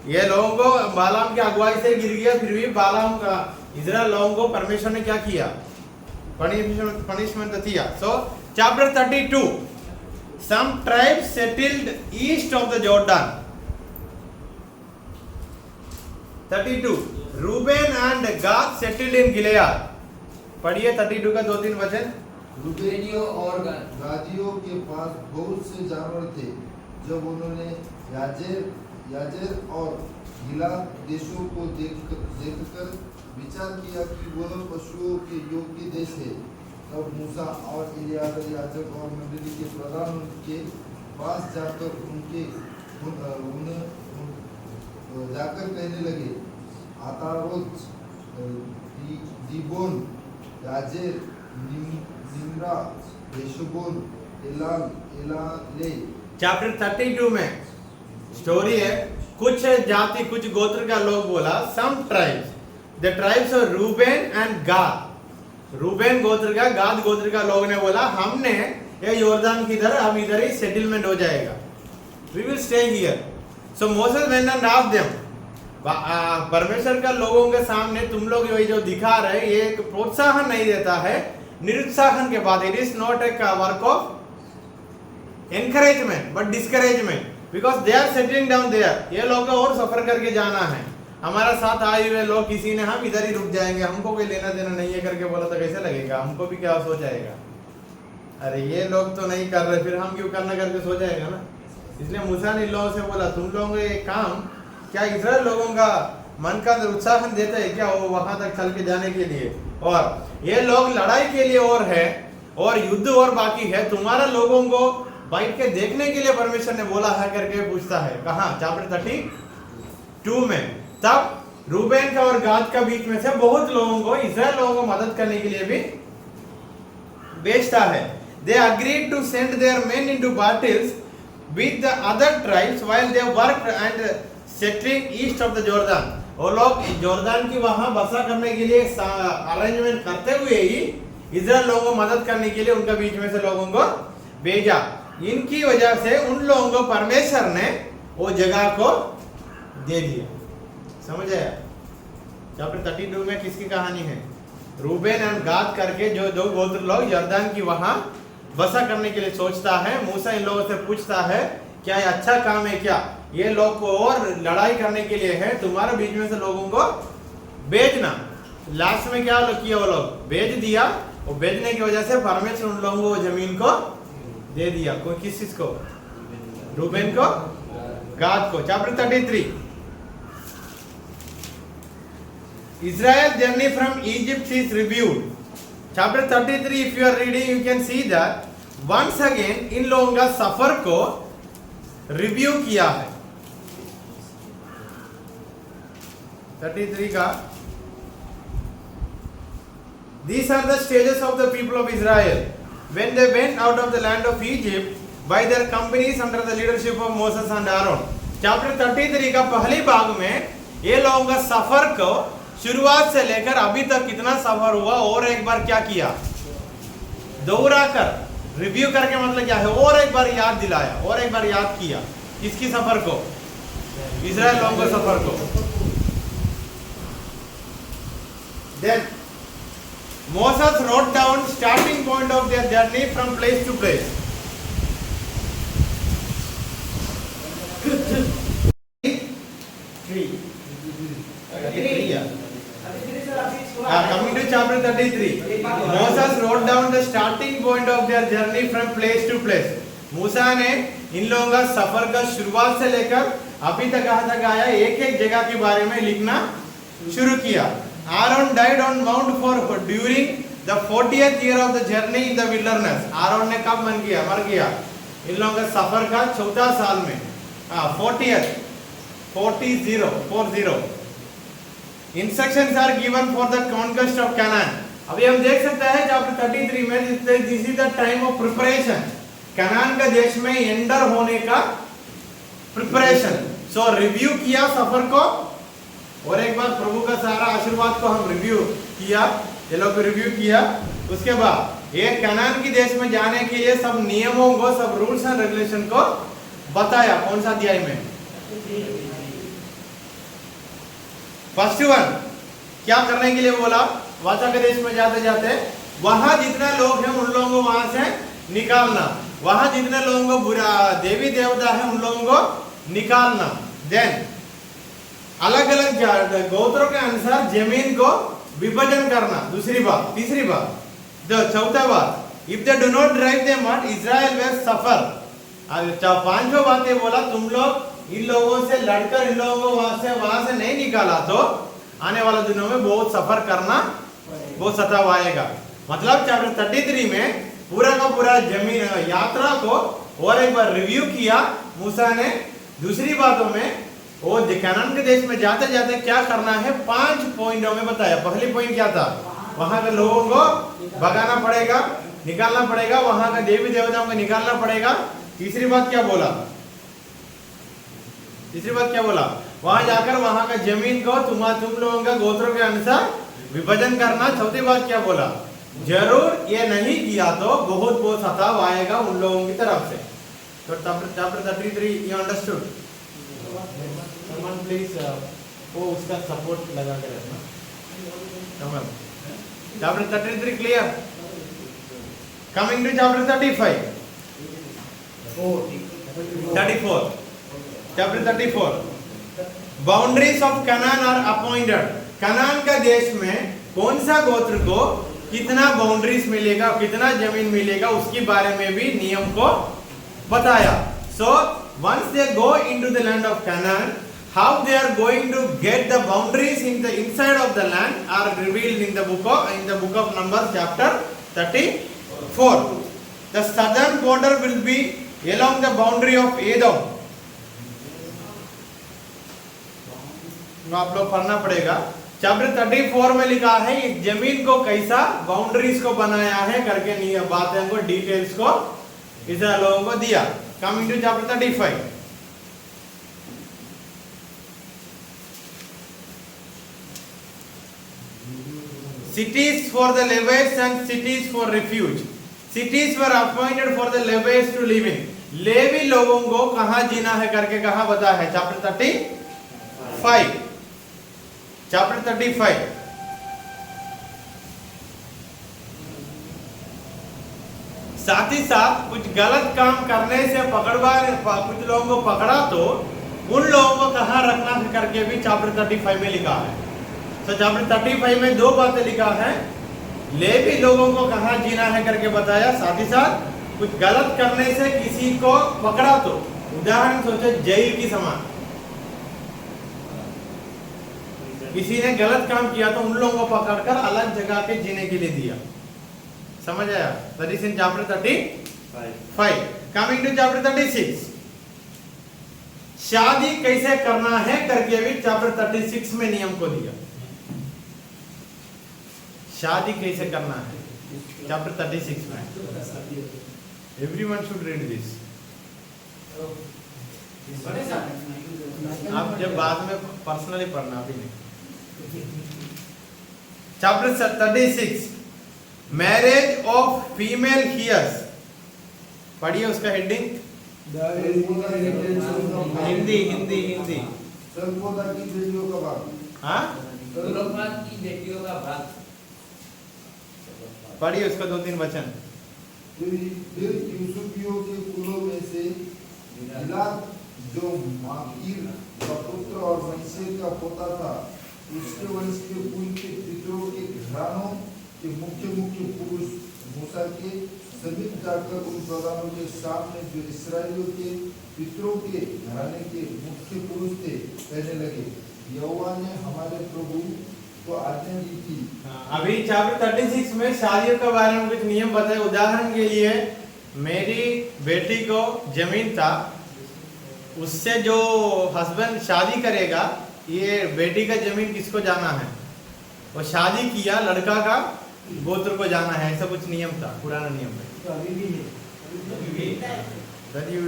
Speaker 1: ये लोगों को बालाम की अगुवाई से गिर गया, फिर भी बालाम का इजराइल लोगों को परमेश्वर ने क्या किया? Punishment दिया। So chapter 32 some tribes settled east of the Jordan. 32 Reuben and Gad settled in Gilead. पढ़िए 32 का 2-3 वचन।
Speaker 4: रूबेनियों और
Speaker 3: गादियों के पास बहुत से जानवर थे। जब उन्होंने याजेर और गिलाद देशों को देखकर विचार किया कि वह पशुओं के योग्य देश है, तब मूसा और एलियाजर याजक और मंडली के प्रधान के पास जाकर जाकर कहने लगे, आतारोत, दीबोन, याजेर, निम्रा, हेशबोन, एलाले।
Speaker 1: चैप्टर 32 में स्टोरी है, कुछ जाति कुछ गोत्र का लोग बोला, some tribes, the tribes of Reuben and Gad, Reuben गोत्र का गाद गोत्र का लोग ने बोला, हमने ये योर्दान की इधर, हम इधर ही सेटलमेंट हो जाएगा, we will stay here. So Moses went and asked them, परमेश्वर का लोगों के सामने तुम लोग ये जो दिखा रहे, ये एक प्रोत्साहन नहीं देता है, निरुत्साहन के बाद, it is not a work of encouragement but discouragement, because they are settling down there, ये लोग और सफर करके जाना है, हमारा साथ आए हुए लोग किसी ने हम इधर ही रुक जाएंगे, हमको कोई लेना देना नहीं है करके बोला तो कैसे लगेगा, हमको भी क्या सोच आएगा, अरे ये लोग तो नहीं कर रहे, फिर हम क्यों करना करके सोच आएगा ना। इसलिए मूसा ने इन लोगों से बोला, तुम लोगों ये काम क्या इजराइल लोगों का मन का उत्साहन देता है क्या वो वहां तक चल के जाने के लिए, और ये लोग लड़ाई के लिए और है और युद्ध और बाकी है, तुम्हारा लोगों को बैठ के देखने के लिए परमेश्वर ने बोला है करके पूछता है। कहाँ? चैप्टर 32 में। तब रूबेन का और गाद का बीच में से बहुत लोगों को, इजराइल लोगों को मदद करने के लिए भी भेजता है। They agreed to send their men into battles with the other tribes while they worked and settling east of the Jordan. वो लोग जॉर्दान की वहां बसा करने के लिए अरेंजमेंट करते हुए ही इजराइल लोगों को मदद करने के लिए उनका बीच में से लोगों को भेजा। इनकी वजह से उन लोगों को परमेश्वर ने वो जगह को दे दिया। समझ आया? चैप्टर 32 में किसकी कहानी है? रूबेन एंड गाद करके जो दो गोत्र लोग यर्दन की वहां बसा करने के लिए सोचता है। मूसा इन लोगों से पूछता है, क्या ये अच्छा काम है क्या? ये लोग को और लड़ाई करने के लिए है, तुम्हारे बीच में से लोगों को भेजना। लास्ट में क्या किया? वो लोग भेज दिया। वो भेजने की वजह से परमेश्वर उन लोगों को जमीन को दे दिया। कोई किस चीज को? रूबेन को, गाद को। Chapter 33 Israel journey from Egypt is reviewed. Chapter 33 if you are reading you can see that once again इन लोगों का सफर को रिव्यू किया है। 33 का These are the stages of the people of Israel when they went out of the land of Egypt by their companies under the leadership of Moses and Aaron. Chapter 33 का पहली भाग में ये लोगों का सफर को शुरुआत से लेकर अभी तक कितना सफर हुआ और एक बार क्या किया, दोहरा कर रिव्यू करके मतलब क्या है, और एक बार याद दिलाया और एक बार याद किया। किसकी सफर को? इजराइल लोगों के सफर को। Then Moses wrote down starting point of their journey from place to place. Coming to chapter 33, Moses wrote down the starting point of their journey from place to place. मूसा ने इन लोगों का सफर का शुरुआत से लेकर अभी तक कहाँ तक आया, एक एक जगह के बारे में लिखना शुरू किया। Aaron died on Mount for during the 40th year of the journey in the wilderness. Aaron ने कब मर गया? इन लोगों का सफर का 4था साल में, 40. Instructions are given for the conquest of Canaan. अभी हम देख सकते हैं चैप्टर 33 में this is the time of preparation. Kanan का देश में एंटर होने का प्रिपरेशन। सो रिव्यू किया सफर को और एक बार प्रभु का सारा आशीर्वाद को हम रिव्यू किया, ये लोग रिव्यू किया। उसके बाद ये कनान की देश में जाने के लिए सब नियमों को, सब रूल्स एंड रेगुलेशन को बताया। कौन सा अध्याय में? फर्स्ट वन क्या करने के लिए बोला? वाचा के देश में जाते जाते वहां जितने लोग हैं उन लोगों को वहां से निकालना, वहां जितने लोगों को बुरा देवी देवता है उन लोगों को निकालना। देन अलग अलग गोत्रों के अनुसार जमीन को विभाजन करना। दूसरी बात। तीसरी बात, चौथा बात, if they do not drive them out Israel will suffer. पांचवा बात ये बोला, तुम लोग इन लोगों से लड़कर इन लोगों को वहां से नहीं निकाला तो आने वाले दिनों में बहुत सफर करना, बहुत सताव आएगा। मतलब चैप्टर 33 में पूरा का पूरा जमीन यात्रा को और एक बार रिव्यू किया मूसा ने। दूसरी बातों में वो कनान के देश में जाते जाते क्या करना है 5 पॉइंटों में बताया। पहली पॉइंट क्या था, वहां के लोगों को भगाना पड़ेगा, निकालना पड़ेगा, वहां का देवी देवताओं को निकालना पड़ेगा। तीसरी बात क्या बोला, वहां जाकर वहां का जमीन को तुम लोगों का गोत्रों के अनुसार विभाजन करना। चौथी बात क्या बोला, जरूर ये नहीं किया तो बहुत सताव आएगा उन लोगों की तरफ से। तो chapter 33 you understood? Someone please वो उसका सपोर्ट लगा के रखना। Someone chapter 33 clear? Coming to chapter 34 chapter 34 boundaries of Canaan are appointed. Canaan का देश में कौन सा गोत्र को कितना बाउंड्रीज मिलेगा, कितना जमीन मिलेगा, उसके बारे में भी नियम को बताया। So once they go into the land of Canaan, how they are going to get the boundaries in the inside of the land are revealed in the book of Numbers chapter 34. The southern border will be along the boundary of Edom. आप लोग पढ़ना पड़ेगा। Chapter 34 में लिखा है इस जमीन को कैसा बाउंड्रीज को बनाया है करके नहीं बातें को डिटेल्स को इधर लोगों को दिया। Coming to chapter 35 cities for the Levites and cities for refuge. Cities were appointed for the Levites to live in. Levi लोगों को कहां जीना है करके कहां बताया है चैप्टर 35 चैप्टर 35 साथ ही साथ कुछ गलत काम करने से कुछ लोगों को पकड़ा तो उन लोगों को कहां रखना है करके भी चैप्टर 35 में लिखा है। तो चैप्टर 35 में 2 बातें लिखा है, लेवी लोगों को कहां जीना है करके बताया, साथ ही साथ कुछ गलत करने से किसी को पकड़ा तो उदाहरण सोचो जेल की समान, किसी ने गलत काम किया तो उन लोगों को पकड़कर अलग जगह पे जीने के लिए दिया। समझ आया? That is in chapter 35। Coming to chapter 36 शादी कैसे करना है करके भी चैप्टर 36 में नियम को दिया। शादी कैसे करना है चैप्टर 36 में। Everyone should read this. आप जब बाद में पर्सनली पढ़ना, अभी नहीं। Chapter 36 marriage of female heirs. पढ़िए उसका हेडिंग। हिंदी
Speaker 3: सर्वोदा की बेटियों का भाग।
Speaker 1: हाँ
Speaker 4: की बेटियों का भाग।
Speaker 1: पढ़िए उसका 2-3 वचन।
Speaker 3: फिर यूसुफियों के कुलों में से गिलाद जो माकीर का पुत्र और मनसे का पोता था, उसके वंश के कुल के पितरों के घरानों के मुख्य पुरुष मूसा के समीप जाकर उन प्रधानों के सामने जो इस्राएलियों के पितरों के घराने के मुख्य पुरुष थे कहने लगे, यहोवा ने हमारे प्रभु को आज्ञा दी थी।
Speaker 1: अभी चैप्टर 36 में शादियों के बारे में कुछ नियम बताए। उदाहरण के लिए मेरी बेटी को जमीन था, उससे जो हस्बैंड शादी करेगा, ये बेटी का जमीन किसको जाना है, वो शादी किया लड़का का गोत्र को जाना है, ऐसा कुछ नियम था, पुराना नियम है। When you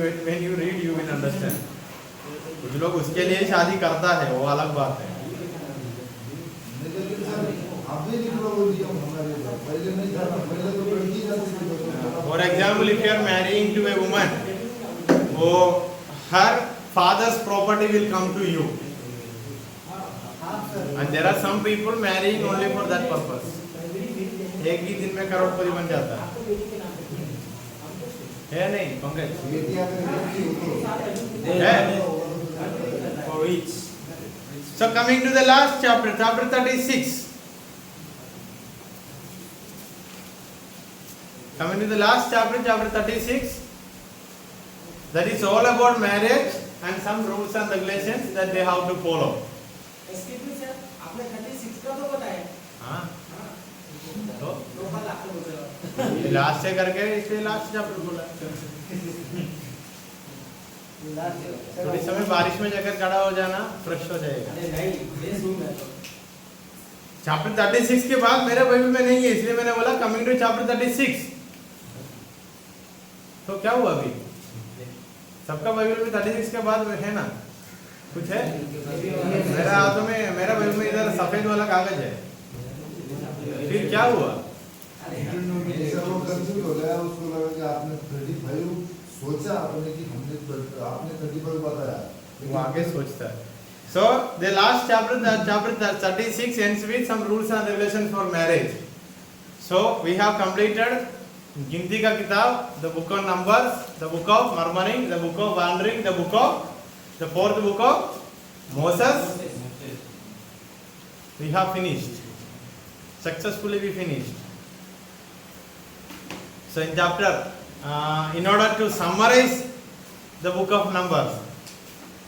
Speaker 1: read you will understand। कुछ लोग उसके लिए शादी करता है, वो अलग बात है। For example if you are marrying to a woman, वो her father's property will come to you, and there are some people marrying only for that purpose। एक ही दिन में करोड़पति बन जाता है नहीं Pankaj?
Speaker 7: For each.
Speaker 1: So coming to the last chapter, chapter 36. Coming to the last chapter, chapter 36. That is all about marriage and some rules and regulations that they have to follow.
Speaker 5: Excuse me sir, आपने 36 का तो बताया।
Speaker 1: हाँ। तो last से करके इसलिए last chapter बोला। थोड़ी समय बारिश में जाकर खड़ा हो जाना, फ्रेश हो जाएगा। चैप्टर 36 के बाद मेरे बाइबल में नहीं है, इसलिए मैंने बोला कमिंग टू चैप्टर 36। तो क्या हुआ अभी? सबका बाइबल में 36 के बाद है ना? कुछ है? मेरा हाथों में, मेरा बाइबल में इधर सफेद वाला कागज है। फिर क्या हुआ?
Speaker 3: ऐसा वो कंफ्यूज हो गया, उसको लगा कि आपने 35 सोचा आपने कि आपने 35 बताया,
Speaker 1: वो आगे सोचता है। So the last chapter 36 ends with some rules and regulations for marriage. So we have completed गिनती का किताब, the book of Numbers, the book of murmuring, the book of wandering, the fourth book of Moses. We have finished. Successfully we finished. So in chapter, in order to summarize the book of Numbers,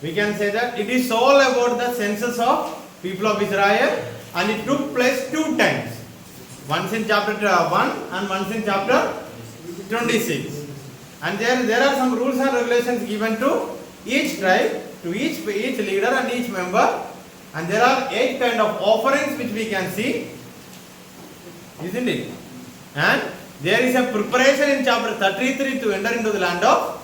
Speaker 1: we can say that it is all about the census of people of Israel, and it took place 2 times. Once in chapter 1 and once in chapter 26. And there are some rules and regulations given to each tribe, to each leader and each member. And there are 8 kind of offerings which we can see. Isn't it? And there is a preparation in chapter 33 to enter into the land of.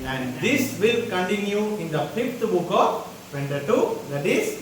Speaker 1: And this will continue in the 5th book of Pentateuch, that is